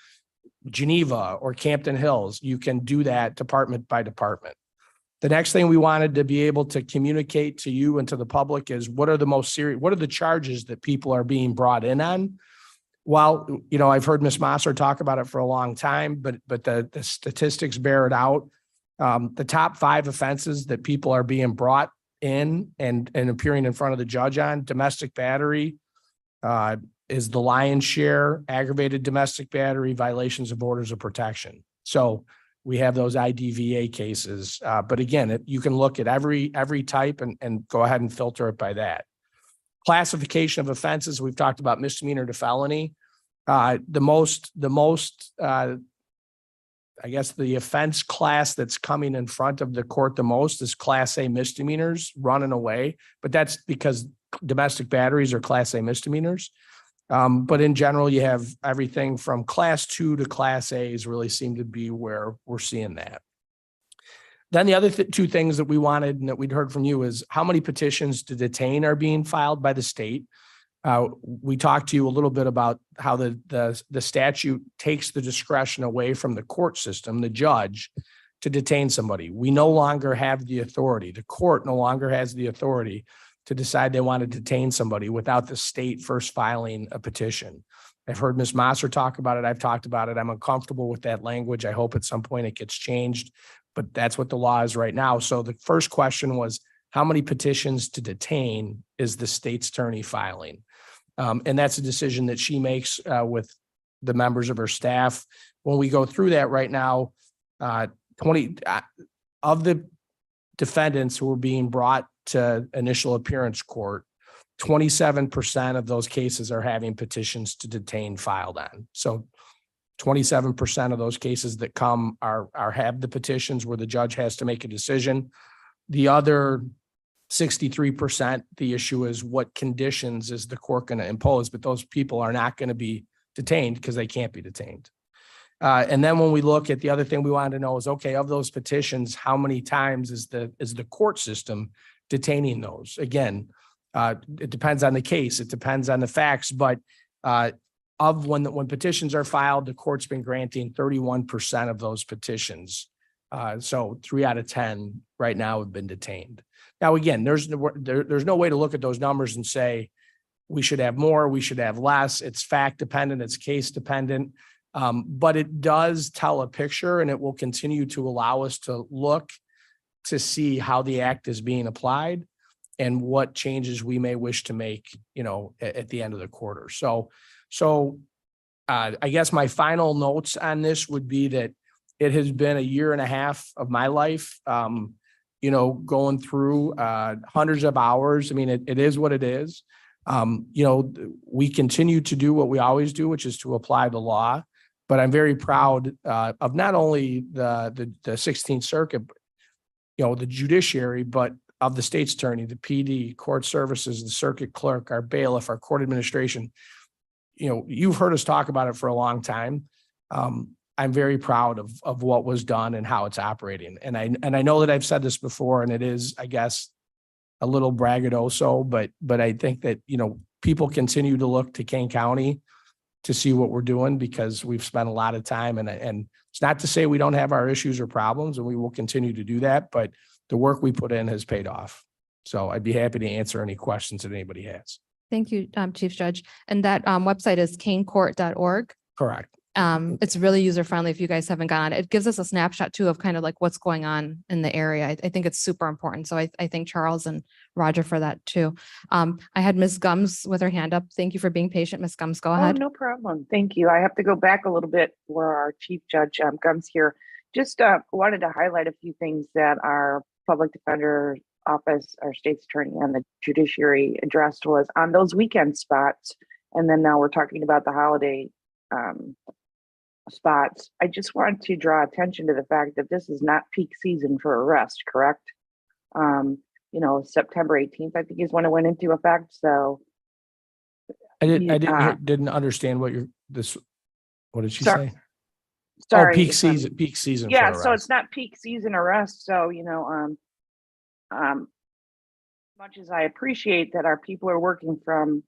Geneva or Campton Hills, you can do that department by department. The next thing we wanted to be able to communicate to you and to the public is, what are the charges that people are being brought in on? Well, I've heard Ms. Mosser talk about it for a long time, but the statistics bear it out. The top 5 offenses that people are being brought in and appearing in front of the judge on: domestic battery is the lion's share, aggravated domestic battery, violations of orders of protection. So we have those IDVA cases. But again, you can look at every type and go ahead and filter it by that. Classification of offenses, we've talked about misdemeanor to felony. I guess the offense class that's coming in front of the court the most is Class A misdemeanors, running away. But that's because domestic batteries are Class A misdemeanors. But in general, you have everything from Class 2 to Class A's really seem to be where we're seeing that. Then the other 2 things that we wanted and that we'd heard from you is, how many petitions to detain are being filed by the state? We talked to you a little bit about how the statute takes the discretion away from the court system, the judge, to detain somebody. We no longer have the authority. The court no longer has the authority to decide they want to detain somebody without the state first filing a petition. I've heard Ms. Mosser talk about it. I've talked about it. I'm uncomfortable with that language. I hope at some point it gets changed, but that's what the law is right now. So the first question was, how many petitions to detain is the state's attorney filing? And that's a decision that she makes with the members of her staff. When we go through that right now, 20 of the defendants who were being brought to initial appearance court, 27% of those cases are having petitions to detain filed on. So 27% of those cases that come have the petitions where the judge has to make a decision. The other 63%, the issue is what conditions is the court going to impose, but those people are not going to be detained because they can't be detained. And then when we look at the other thing we wanted to know is, okay, of those petitions, how many times is the court system detaining those? Again, it depends on the case. It depends on the facts, but when petitions are filed, the court's been granting 31% of those petitions. So 3 out of 10 right now have been detained. Now, again, there's no way to look at those numbers and say we should have more, we should have less. It's fact dependent, it's case dependent. But it does tell a picture, and it will continue to allow us to look to see how the act is being applied and what changes we may wish to make, at the end of the quarter. So I guess my final notes on this would be that it has been a year and a half of my life, going through hundreds of hours. I mean, it is what it is. We continue to do what we always do, which is to apply the law. But I'm very proud of not only the 16th Circuit, the judiciary, but of the state's attorney, the PD, court services, the circuit clerk, our bailiff, our court administration. You've heard us talk about it for a long time. I'm very proud of what was done and how it's operating. And I know that I've said this before, and it is, I guess, a little braggadocio, but I think that, people continue to look to Kane County to see what we're doing because we've spent a lot of time, and it's not to say we don't have our issues or problems, and we will continue to do that, but the work we put in has paid off. So I'd be happy to answer any questions that anybody has.
Thank you, Chief Judge. And that website is canecourt.org.
Correct.
It's really user-friendly if you guys haven't gone. It gives us a snapshot too of kind of like what's going on in the area. I think it's super important. So I thank Charles and Roger for that too. I had Ms. Gums with her hand up. Thank you for being patient. Ms. Gums, go ahead.
No problem. Thank you. I have to go back a little bit for our Chief Judge Gums here. Just wanted to highlight a few things that our public defender office, our state's attorney, and the judiciary addressed was on those weekend spots. And then now we're talking about the holiday spots. I just want to draw attention to the fact that this is not peak season for arrest, correct? September 18th, I think, is when it went into effect. So
I didn't understand what did she say?
Sorry.
Oh, peak season.
Yeah,
for
so
arrest.
it's not peak season arrest. So, much as I appreciate that our people are working from,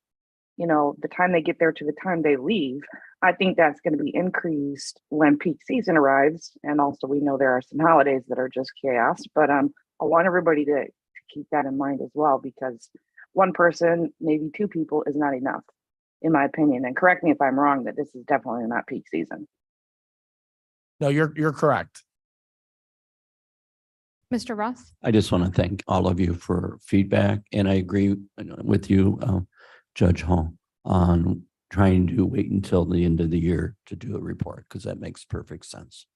the time they get there to the time they leave, I think that's going to be increased when peak season arrives. And also we know there are some holidays that are just chaos, but I want everybody to keep that in mind as well, because one person, maybe two people is not enough, in my opinion. And correct me if I'm wrong, that this is definitely not peak season.
No, you're correct.
Mr. Ross?
I just want to thank all of you for feedback, and I agree with you, Judge Hall, on trying to wait until the end of the year to do a report, because that makes perfect sense.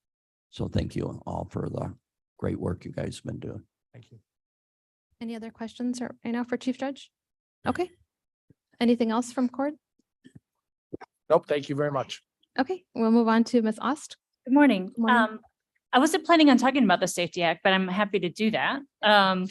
So thank you all for the great work you guys have been doing.
Thank you.
Any other questions right now for Chief Judge? Okay. Anything else from court?
Nope. Thank you very much.
Okay, we'll move on to Ms. Ost.
Good morning.
Good morning.
I wasn't planning on talking about the Safety Act, but I'm happy to do that. I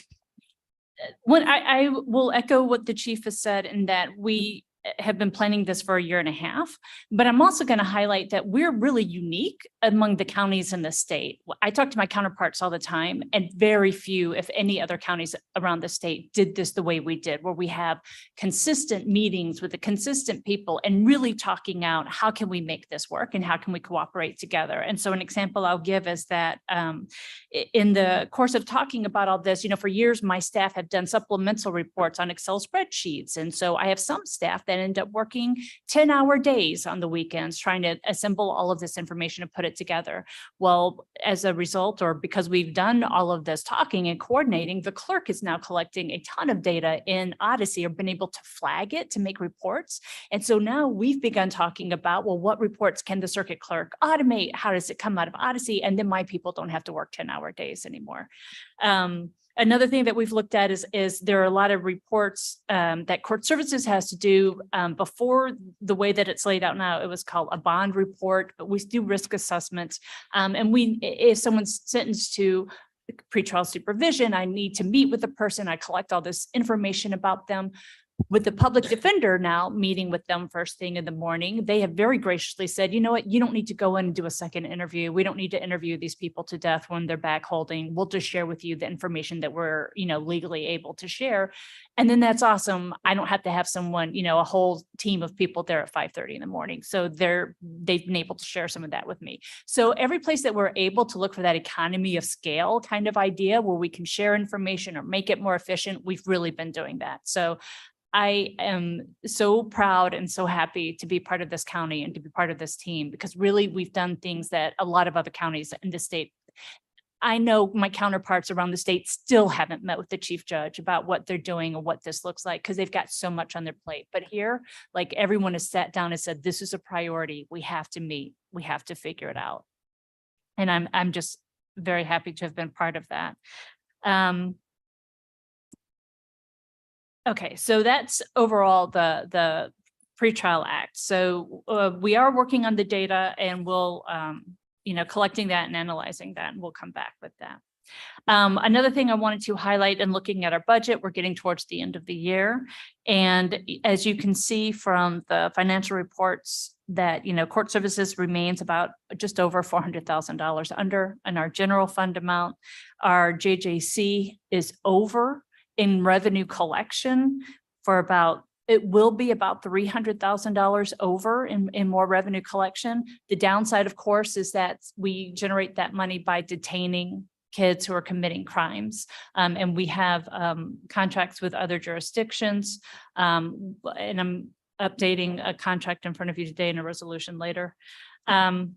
will echo what the chief has said in that we have been planning this for a year and a half, but I'm also going to highlight that we're really unique among the counties in the state. I talk to my counterparts all the time, and very few, if any, other counties around the state did this the way we did, where we have consistent meetings with the consistent people and really talking out how can we make this work and how can we cooperate together. And so an example I'll give is that in the course of talking about all this, for years, my staff have done supplemental reports on Excel spreadsheets. And so I have some staff that end up working 10-hour days on the weekends trying to assemble all of this information and put it together. Well, as a result, or because we've done all of this talking and coordinating, the clerk is now collecting a ton of data in Odyssey, or been able to flag it to make reports. And so now we've begun talking about, well, what reports can the circuit clerk automate? How does it come out of Odyssey? And then my people don't have to work 10-hour days anymore. Another thing that we've looked at is there are a lot of reports that court services has to do before the way that it's laid out now. It was called a bond report, but we do risk assessments. And if someone's sentenced to pretrial supervision, I need to meet with the person. I collect all this information about them. With the public defender now meeting with them first thing in the morning, they have very graciously said, you know what, you don't need to go in and do a second interview. We don't need to interview these people to death when they're back holding. We'll just share with you the information that we're, legally able to share. And then that's awesome. I don't have to have someone, a whole team of people there at 5:30 in the morning. So they've been able to share some of that with me. So every place that we're able to look for that economy of scale kind of idea where we can share information or make it more efficient, we've really been doing that. So I am so proud and so happy to be part of this county and to be part of this team, because really we've done things that a lot of other counties in the state. I know my counterparts around the state still haven't met with the chief judge about what they're doing or what this looks like, because they've got so much on their plate. But here, like, everyone has sat down and said, this is a priority. We have to meet. We have to figure it out. And I'm just very happy to have been part of that. Okay, so that's overall the pretrial act. So we are working on the data, and we'll, collecting that and analyzing that, and we'll come back with that. Another thing I wanted to highlight in looking at our budget, we're getting towards the end of the year. And as you can see from the financial reports that, court services remains about just over $400,000 under, and our general fund amount, our JJC is over in revenue collection for it will be about $300,000 over in more revenue collection. The downside, of course, is that we generate that money by detaining kids who are committing crimes. And we have contracts with other jurisdictions. And I'm updating a contract in front of you today and a resolution later. Having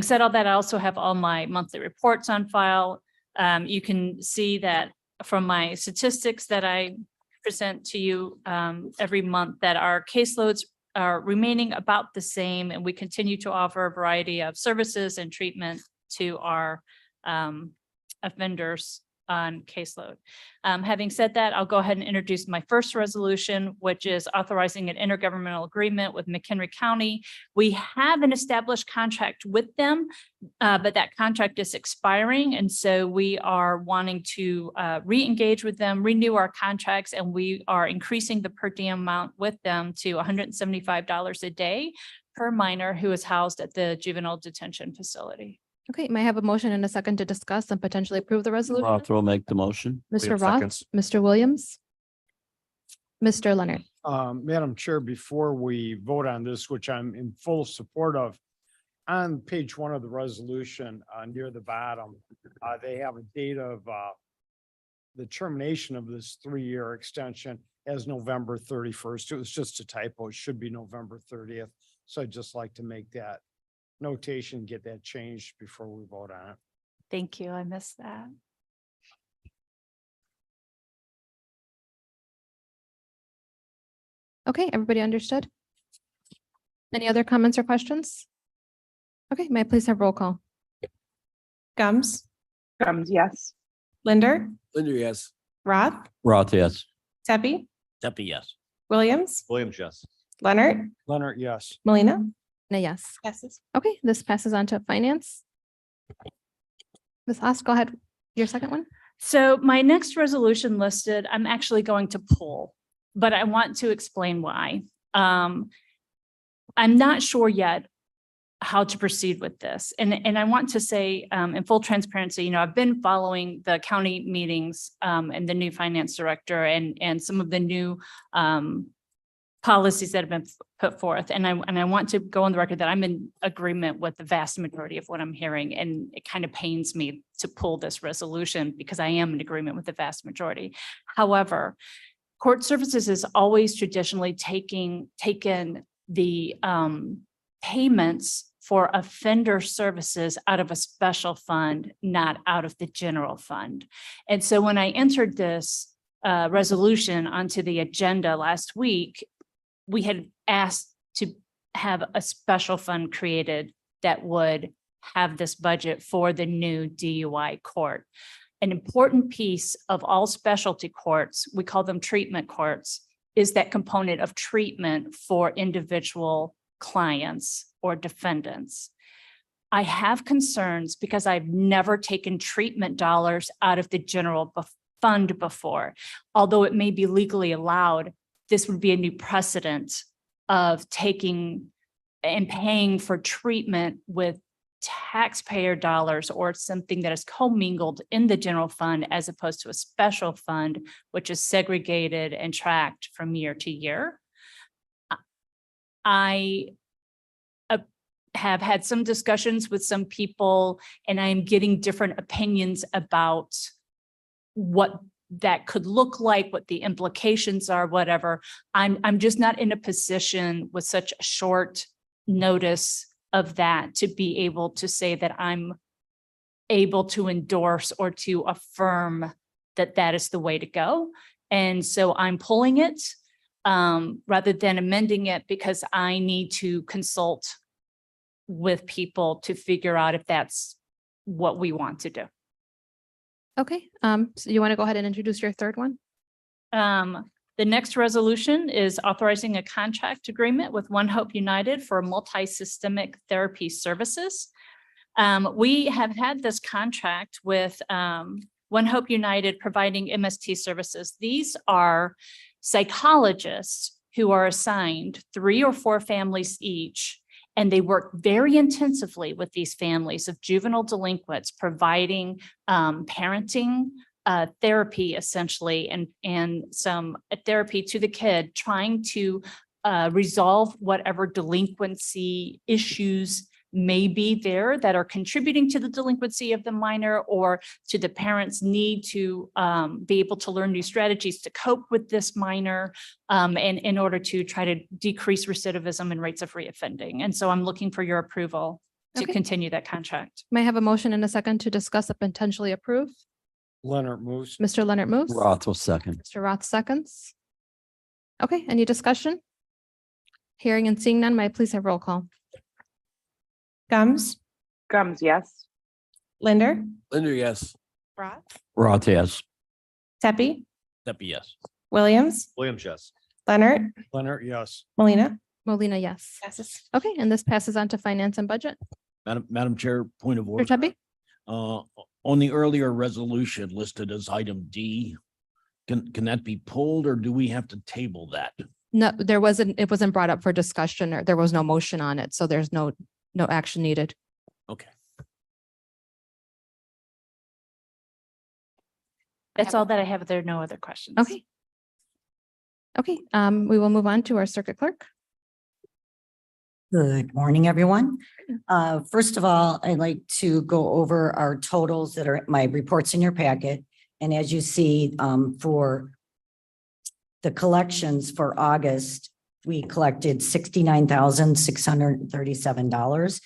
said all that, I also have all my monthly reports on file. You can see that from my statistics that I present to you every month, that our caseloads are remaining about the same, and we continue to offer a variety of services and treatment to our offenders on caseload. Having said that, I'll go ahead and introduce my first resolution, which is authorizing an intergovernmental agreement with McHenry County. We have an established contract with them, but that contract is expiring. And so we are wanting to re-engage with them, renew our contracts, and we are increasing the per diem amount with them to $175 a day per minor who is housed at the juvenile detention facility.
Okay, may I have a motion and a second to discuss and potentially approve the resolution?
Roth will make the motion.
Mr.
have
Roth,
seconds.
Mr. Williams, Mr. Leonard.
Madam Chair, before we vote on this, which I'm in full support of, on page 1 of the resolution, near the bottom, they have a date of the termination of this 3-year extension as November 31st. It was just a typo. It should be November 30th. So I'd just like to make that notation, get that changed before we vote on it.
Thank you. I missed that.
Okay, everybody understood? Any other comments or questions? Okay, may I please have roll call?
Gums,
Gums, yes.
Linder,
Linder, yes.
Roth,
Roth, yes.
Tepe,
Tepe, yes.
Williams,
Williams, yes.
Leonard,
Leonard, yes.
Melina.
Yes.
Passes.
Okay, this passes on to finance. Ms. Haas, go ahead. Your second one?
So my next resolution listed, I'm actually going to pull, but I want to explain why. I'm not sure yet how to proceed with this. And I want to say in full transparency, I've been following the county meetings and the new finance director and some of the new policies that have been put forth. And I want to go on the record that I'm in agreement with the vast majority of what I'm hearing. And it kind of pains me to pull this resolution because I am in agreement with the vast majority. However, court services has always traditionally taken the payments for offender services out of a special fund, not out of the general fund. And so when I entered this resolution onto the agenda last week, we had asked to have a special fund created that would have this budget for the new DUI court. an important piece of all specialty courts, we call them treatment courts, is that component of treatment for individual clients or defendants. I have concerns because I've never taken treatment dollars out of the general fund before. Although it may be legally allowed, this would be a new precedent of taking and paying for treatment with taxpayer dollars or something that is commingled in the general fund as opposed to a special fund, which is segregated and tracked from year to year. I have had some discussions with some people, and I am getting different opinions about what that could look like, what the implications are, whatever. I'm just not in a position with such a short notice of that to be able to say that I'm able to endorse or to affirm that that is the way to go. And so I'm pulling it rather than amending it because I need to consult with people to figure out if that's what we want to do.
Okay, so you want to go ahead and introduce your third one?
The next resolution is authorizing a contract agreement with One Hope United for multi-systemic therapy services. We have had this contract with One Hope United providing MST services. These are psychologists who are assigned 3 or 4 families each, and they work very intensively with these families of juvenile delinquents, providing parenting therapy essentially, and some therapy to the kid, trying to resolve whatever delinquency issues may be there that are contributing to the delinquency of the minor or to the parents' need to be able to learn new strategies to cope with this minor and in order to try to decrease recidivism and rates of reoffending. And so I'm looking for your approval to
Okay.
continue that contract.
May I have a motion and a second to discuss and potentially approve?
Leonard moves.
Mr. Leonard moves.
Roth will second.
Mr. Roth seconds. Okay, any discussion? Hearing and seeing none, may I please have roll call?
Gums,
Yes.
Linder,
Linder, yes.
Roth,
Roth, yes.
Tepe,
Deputy, yes.
Williams,
Williams, yes.
Leonard,
Leonard, yes.
Molina.
Molina, yes.
Passes.
Okay, and this passes on to finance and budget.
Madam Chair, point of order.
Mr. Tubby?
On the earlier resolution listed as item D, can that be pulled or do we have to table that?
No, it wasn't brought up for discussion or there was no motion on it, so there's no action needed.
Okay.
That's all that I have. There are no other questions.
Okay. Okay, we will move on to our circuit clerk.
Good morning, everyone. First of all, I'd like to go over our totals that are my reports in your packet. And as you see, for the collections for August, we collected $69,637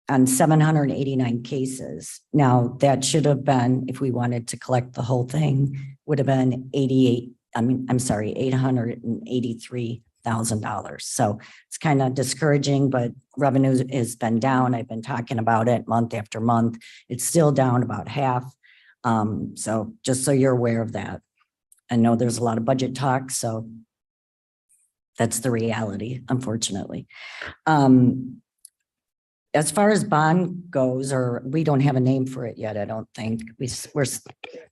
on 789 cases. Now, that should have been, if we wanted to collect the whole thing, would have been $883,000. So it's kind of discouraging, but revenue has been down. I've been talking about it month after month. It's still down about half. So just so you're aware of that. I know there's a lot of budget talk, so that's the reality, unfortunately. As far as bond goes, or we don't have a name for it yet, I don't think. We're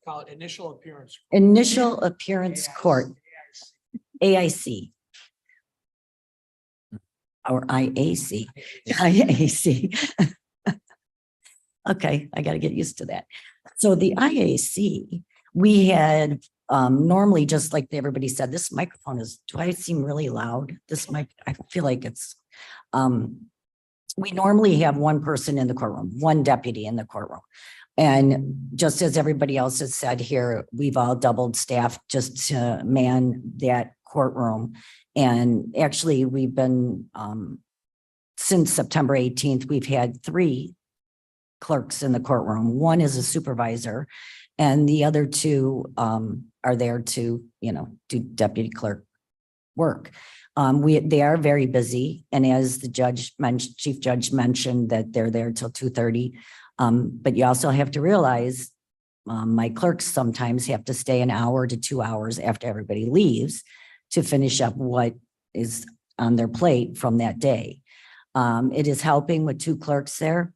Call it initial appearance.
initial appearance court, AIC. Or IAC, IAC. Okay, I got to get used to that. So the IAC, we had normally, just like everybody said, this microphone is, do I seem really loud? This mic, I feel like it's, we normally have one person in the courtroom, one deputy in the courtroom. And just as everybody else has said here, we've all doubled staff just to man that courtroom. And actually, we've been, since September 18th, we've had 3 clerks in the courtroom. One is a supervisor, and the other 2 are there to, do deputy clerk work. They are very busy. And as the chief judge mentioned that they're there till 2:30. But you also have to realize my clerks sometimes have to stay an hour to 2 hours after everybody leaves to finish up what is on their plate from that day. It is helping with 2 clerks there.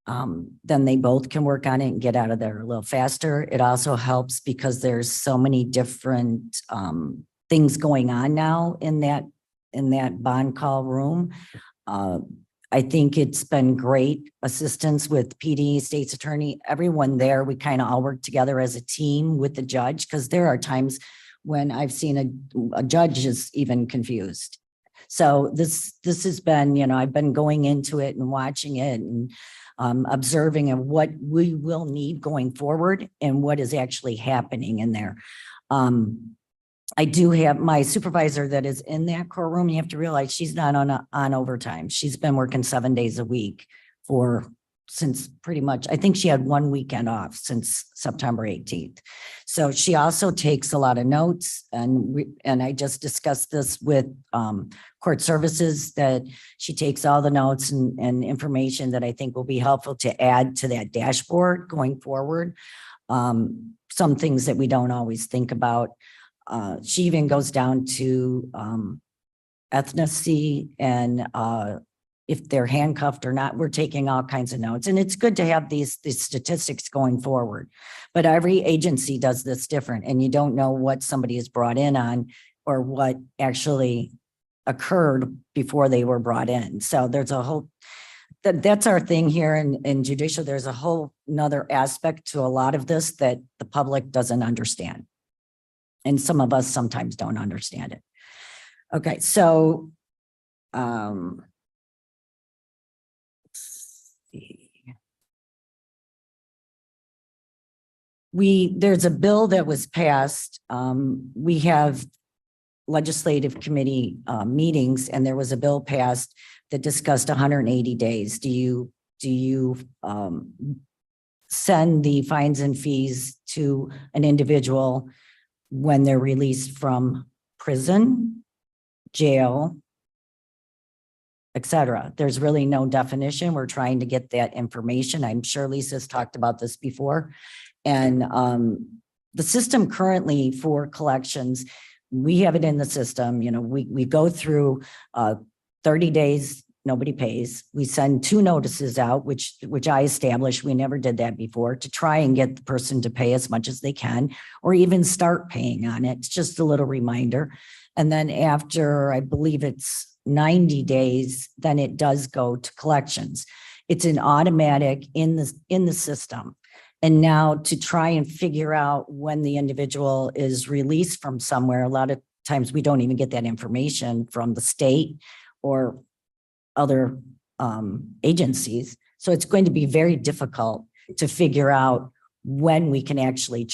Then they both can work on it and get out of there a little faster. It also helps because there's so many different things going on now in that bond call room. I think it's been great assistance with PD, state's attorney, everyone there. We kind of all work together as a team with the judge, because there are times when I've seen a judge is even confused. So this has been, I've been going into it and watching it and observing and what we will need going forward and what is actually happening in there. I do have my supervisor that is in that courtroom. You have to realize she's not on overtime. She's been working 7 days a week since pretty much, I think she had 1 weekend off since September 18th. So she also takes a lot of notes, and I just discussed this with court services, that she takes all the notes and information that I think will be helpful to add to that dashboard going forward. Some things that we don't always think about. She even goes down to ethnicity and if they're handcuffed or not. We're taking all kinds of notes, and it's good to have these statistics going forward. But every agency does this different, and you don't know what somebody is brought in on or what actually occurred before they were brought in. So there's a whole, that's our thing here in judicial. There's a whole nother aspect to a lot of this that the public doesn't understand. And some of us sometimes don't understand it. Okay, so there's a bill that was passed. We have legislative committee meetings, and there was a bill passed that discussed 180 days. Do you send the fines and fees to an individual when they're released from prison, jail, etc.? There's really no definition. We're trying to get that information. I'm sure Lisa's talked about this before. And the system currently for collections, we have it in the system. We go through 30 days, nobody pays. We send 2 notices out, which I established. We never did that before, to try and get the person to pay as much as they can, or even start paying on it. It's just a little reminder. And then after, I believe it's 90 days, then it does go to collections. It's an automatic in the system. And now to try and figure out when the individual is released from somewhere, a lot of times we don't even get that information from the state or other agencies. So it's going to be very difficult to figure out when we can actually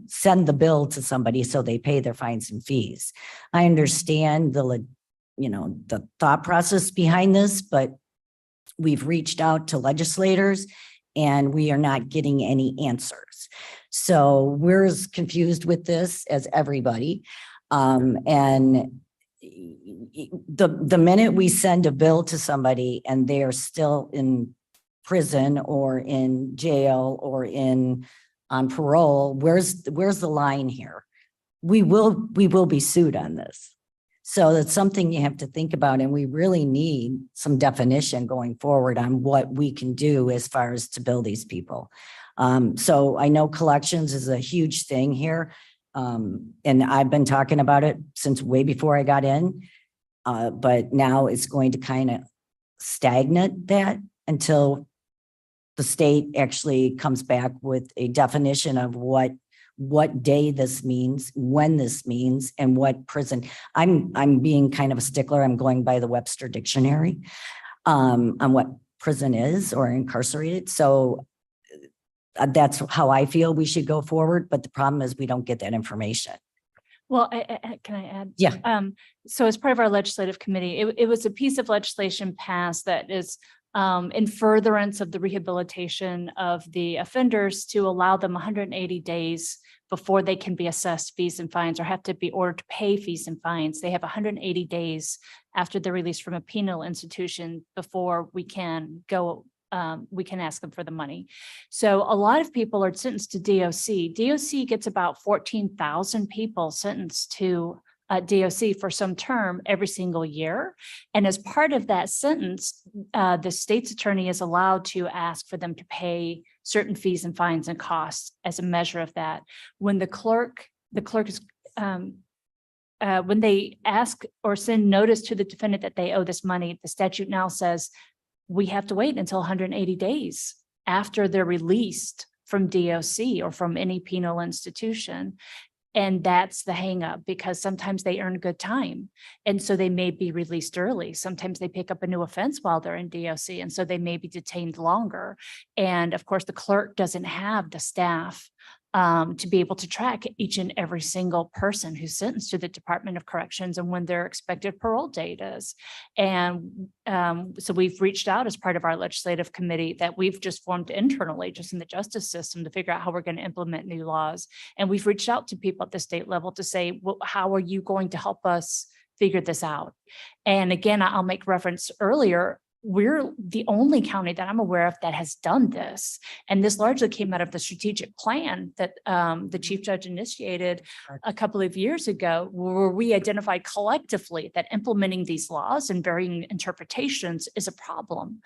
send the bill to somebody so they pay their fines and fees. I understand the thought process behind this, but we've reached out to legislators and we are not getting any answers. So we're as confused with this as everybody. And the minute we send a bill to somebody and they are still in prison or in jail or on parole, where's the line here? We will be sued on this. So that's something you have to think about, and we really need some definition going forward on what we can do as far as to bill these people. So I know collections is a huge thing here, and I've been talking about it since way before I got in, but now it's going to kind of stagnate that until the state actually comes back with a definition of what day this means, when this means, and what prison. I'm being kind of a stickler. I'm going by the Webster Dictionary on what prison is or incarcerated. So that's how I feel we should go forward. But the problem is we don't get that information.
Well, can I add?
Yeah.
So as part of our legislative committee, it was a piece of legislation passed that is in furtherance of the rehabilitation of the offenders to allow them 180 days before they can be assessed fees and fines or have to be ordered to pay fees and fines. They have 180 days after they're released from a penal institution before we can go we can ask them for the money. So a lot of people are sentenced to DOC. DOC gets about 14,000 people sentenced to DOC for some term every single year. And as part of that sentence, the state's attorney is allowed to ask for them to pay certain fees and fines and costs as a measure of that. When the clerk is, when they ask or send notice to the defendant that they owe this money, the statute now says we have to wait until 180 days after they're released from DOC or from any penal institution. And that's the hangup, because sometimes they earn good time. And so they may be released early. Sometimes they pick up a new offense while they're in DOC. And so they may be detained longer. And of course, the clerk doesn't have the staff to be able to track each and every single person who's sentenced to the Department of Corrections and when their expected parole date is. And so we've reached out as part of our legislative committee that we've just formed internally, just in the justice system, to figure out how we're going to implement new laws. And we've reached out to people at the state level to say, well, how are you going to help us figure this out? And again, I'll make reference earlier, we're the only county that I'm aware of that has done this. And this largely came out of the strategic plan that the chief judge initiated a couple of years ago, where we identified collectively that implementing these laws and varying interpretations is a problem.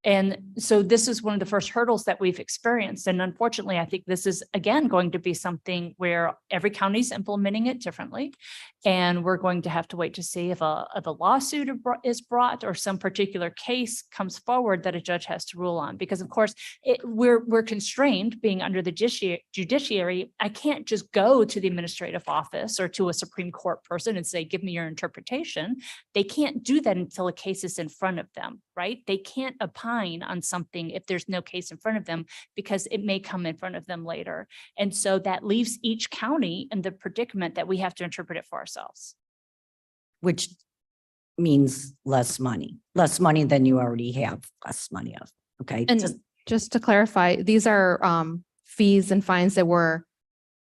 And so this is one of the first hurdles that we've experienced. And unfortunately, I think this is, again, going to be something where every county is implementing it differently. And we're going to have to wait to see if a lawsuit is brought or some particular case comes forward that a judge has to rule on. Because of course, we're constrained being under the judiciary. I can't just go to the administrative office or to a Supreme Court person and say, give me your interpretation. They can't do that until a case is in front of them, right? They can't opine on something if there's no case in front of them, because it may come in front of them later. And so that leaves each county in the predicament that we have to interpret it for ourselves.
Which means less money than you already have, less money of. Okay.
And just to clarify, these are fees and fines that were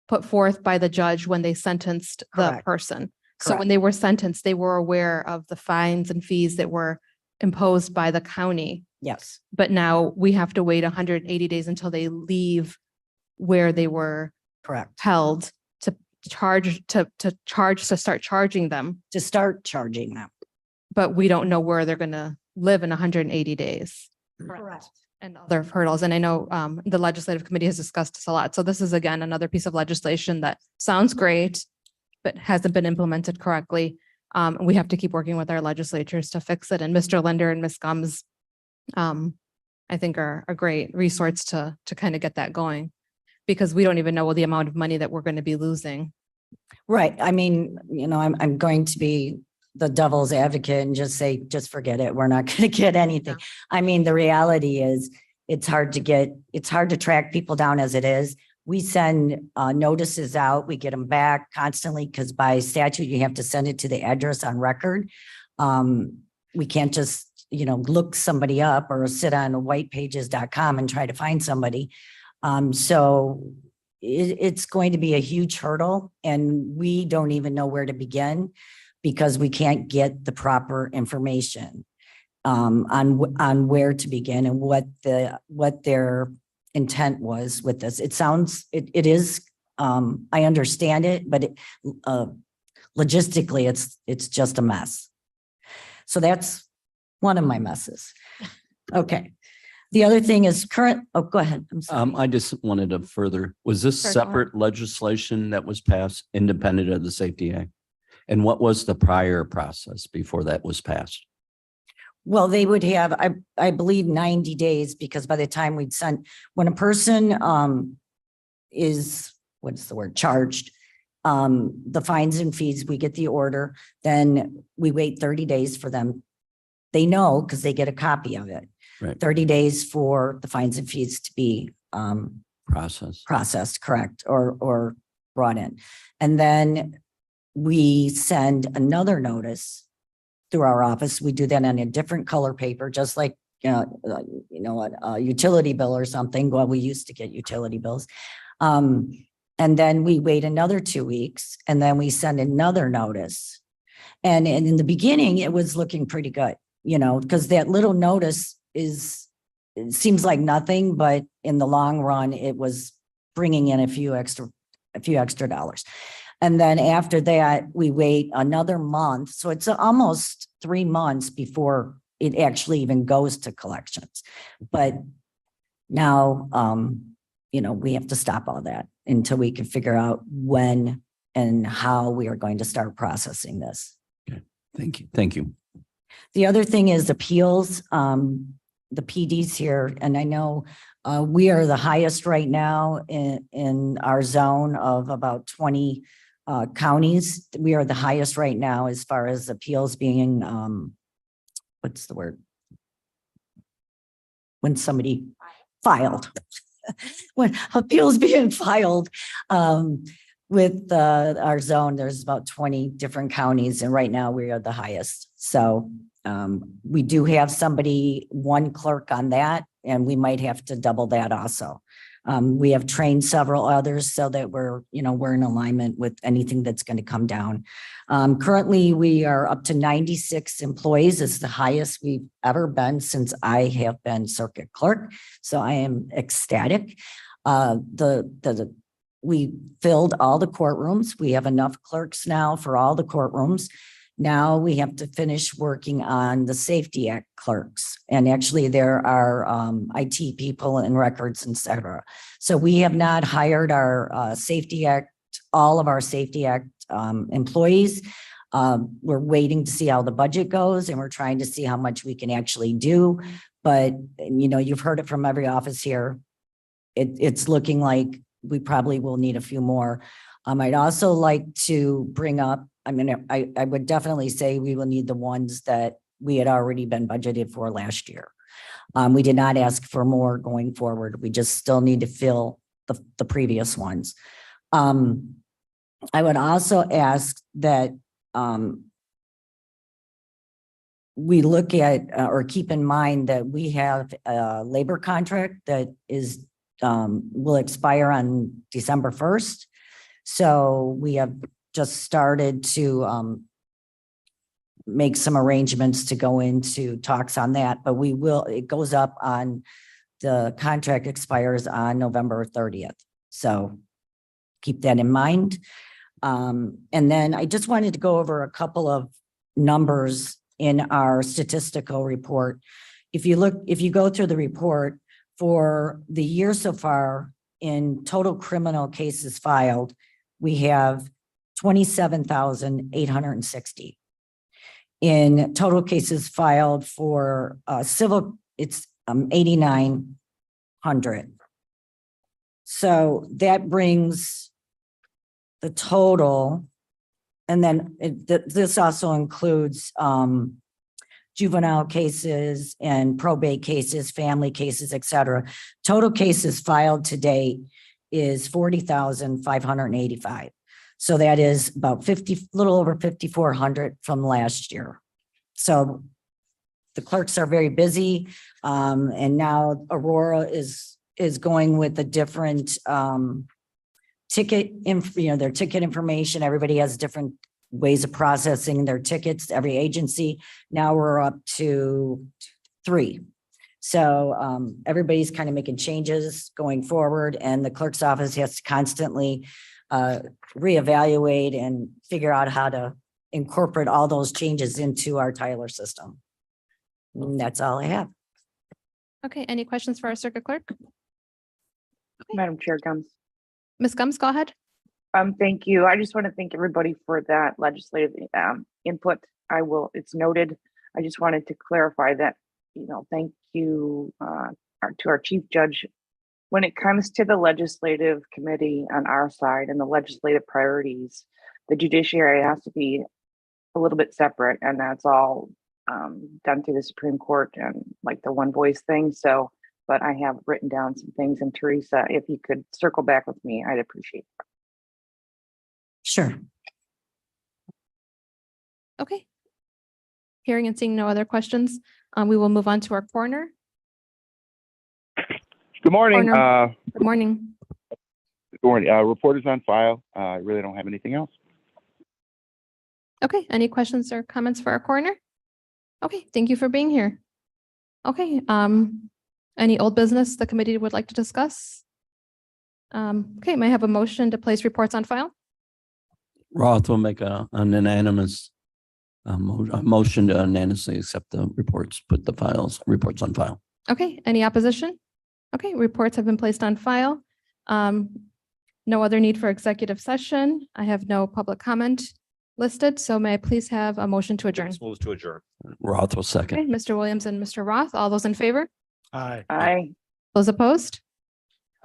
put forth by the judge when they sentenced the
Correct.
person. So
Correct.
when they were sentenced, they were aware of the fines and fees that were imposed by the county.
Yes.
But now we have to wait 180 days until they leave where they were
Correct.
held to start charging them.
To start charging them.
But we don't know where they're going to live in 180 days.
Correct.
And other hurdles. And I know the legislative committee has discussed this a lot. So this is, again, another piece of legislation that sounds great, but hasn't been implemented correctly. We have to keep working with our legislatures to fix it. And Mr. Linder and Ms. Gumbs, I think are a great resource to kind of get that going, because we don't even know the amount of money that we're going to be losing.
Right. I mean, I'm going to be the devil's advocate and just say, just forget it. We're not going to get anything. I mean, the reality is it's hard to track people down as it is. We send notices out, we get them back constantly, because by statute, you have to send it to the address on record. We can't just, look somebody up or sit on whitepages.com and try to find somebody. So it's going to be a huge hurdle, and we don't even know where to begin because we can't get the proper information on where to begin and what their intent was with this. It is, I understand it, but logistically, it's just a mess. So that's one of my messes. Okay. The other thing is oh, go ahead. I'm sorry.
I just wanted to further, was this
Sure, go ahead.
separate legislation that was passed independent of the Safety Act? And what was the prior process before that was passed?
Well, they would have, I believe 90 days, because by the time when a person is, what's the word, charged, the fines and fees, we get the order, then we wait 30 days for them. They know because they get a copy of it.
Right.
30 days for the fines and fees to be processed, correct, or brought in. And then we send another notice through our office. We do that on a different color paper, just like, a utility bill or something. Well, we used to get utility bills. And then we wait another 2 weeks, and then we send another notice. And in the beginning, it was looking pretty good, because that little notice it seems like nothing, but in the long run, it was bringing in a few extra dollars. And then after that, we wait another month. So it's almost 3 months before it actually even goes to collections. But now, we have to stop all that until we can figure out when and how we are going to start processing this.
Thank you. Thank you.
The other thing is appeals, the PDs here, and I know we are the highest right now in our zone of about 20 counties. We are the highest right now as far as appeals being, what's the word? When somebody filed. When appeals being filed with our zone, there's about 20 different counties, and right now we are the highest. So we do have one clerk on that, and we might have to double that also. We have trained several others so that we're in alignment with anything that's going to come down. Currently, we are up to 96 employees. It's the highest we've ever been since I have been circuit clerk. So I am ecstatic. We filled all the courtrooms. We have enough clerks now for all the courtrooms. Now we have to finish working on the Safety Act clerks. And actually there are IT people and records, et cetera. So we have not hired our Safety Act, all of our Safety Act employees. We're waiting to see how the budget goes, and we're trying to see how much we can actually do. But, you've heard it from every office here. It's looking like we probably will need a few more. I'd also like to bring up, I would definitely say we will need the ones that we had already been budgeted for last year. We did not ask for more going forward. We just still need to fill the previous ones. I would also ask that we look at or keep in mind that we have a labor contract that will expire on December 1st. So we have just started to make some arrangements to go into talks on that, but it goes up on, the contract expires on November 30th. So keep that in mind. And then I just wanted to go over a couple of numbers in our statistical report. If you go through the report for the year so far, in total criminal cases filed, we have 27,860. In total cases filed for civil, it's 8,900. So that brings the total, and then this also includes juvenile cases and probate cases, family cases, et cetera. Total cases filed to date is 40,585. So that is about little over 5,400 from last year. So the clerks are very busy. And now Aurora is going with a different ticket, their ticket information. Everybody has different ways of processing their tickets, every agency. Now we're up to 3. So everybody's kind of making changes going forward, and the clerk's office has to constantly reevaluate and figure out how to incorporate all those changes into our Tyler system. And that's all I have.
Okay, any questions for our circuit clerk?
Madam Chair Gums.
Ms. Gums, go ahead.
Thank you. I just want to thank everybody for that legislative input. It's noted. I just wanted to clarify that, thank you to our chief judge. When it comes to the legislative committee on our side and the legislative priorities, the judiciary has to be a little bit separate, and that's all done through the Supreme Court and like the one voice thing. So, but I have written down some things, and Teresa, if you could circle back with me, I'd appreciate it.
Sure.
Okay. Hearing and seeing no other questions, we will move on to our coroner.
Good morning.
Good morning.
Good morning. Report is on file. I really don't have anything else.
Okay, any questions or comments for our coroner? Okay, thank you for being here. Okay, any old business the committee would like to discuss? Okay, may I have a motion to place reports on file?
Roth will make an unanimous a motion to unanimously accept the reports, put the reports on file.
Okay, any opposition? Okay, reports have been placed on file. No other need for executive session. I have no public comment listed, so may I please have a motion to adjourn?
Move to adjourn.
Roth will
Okay,
second.
Mr. Williams and Mr. Roth, all those in favor?
Aye.
Aye.
Those opposed?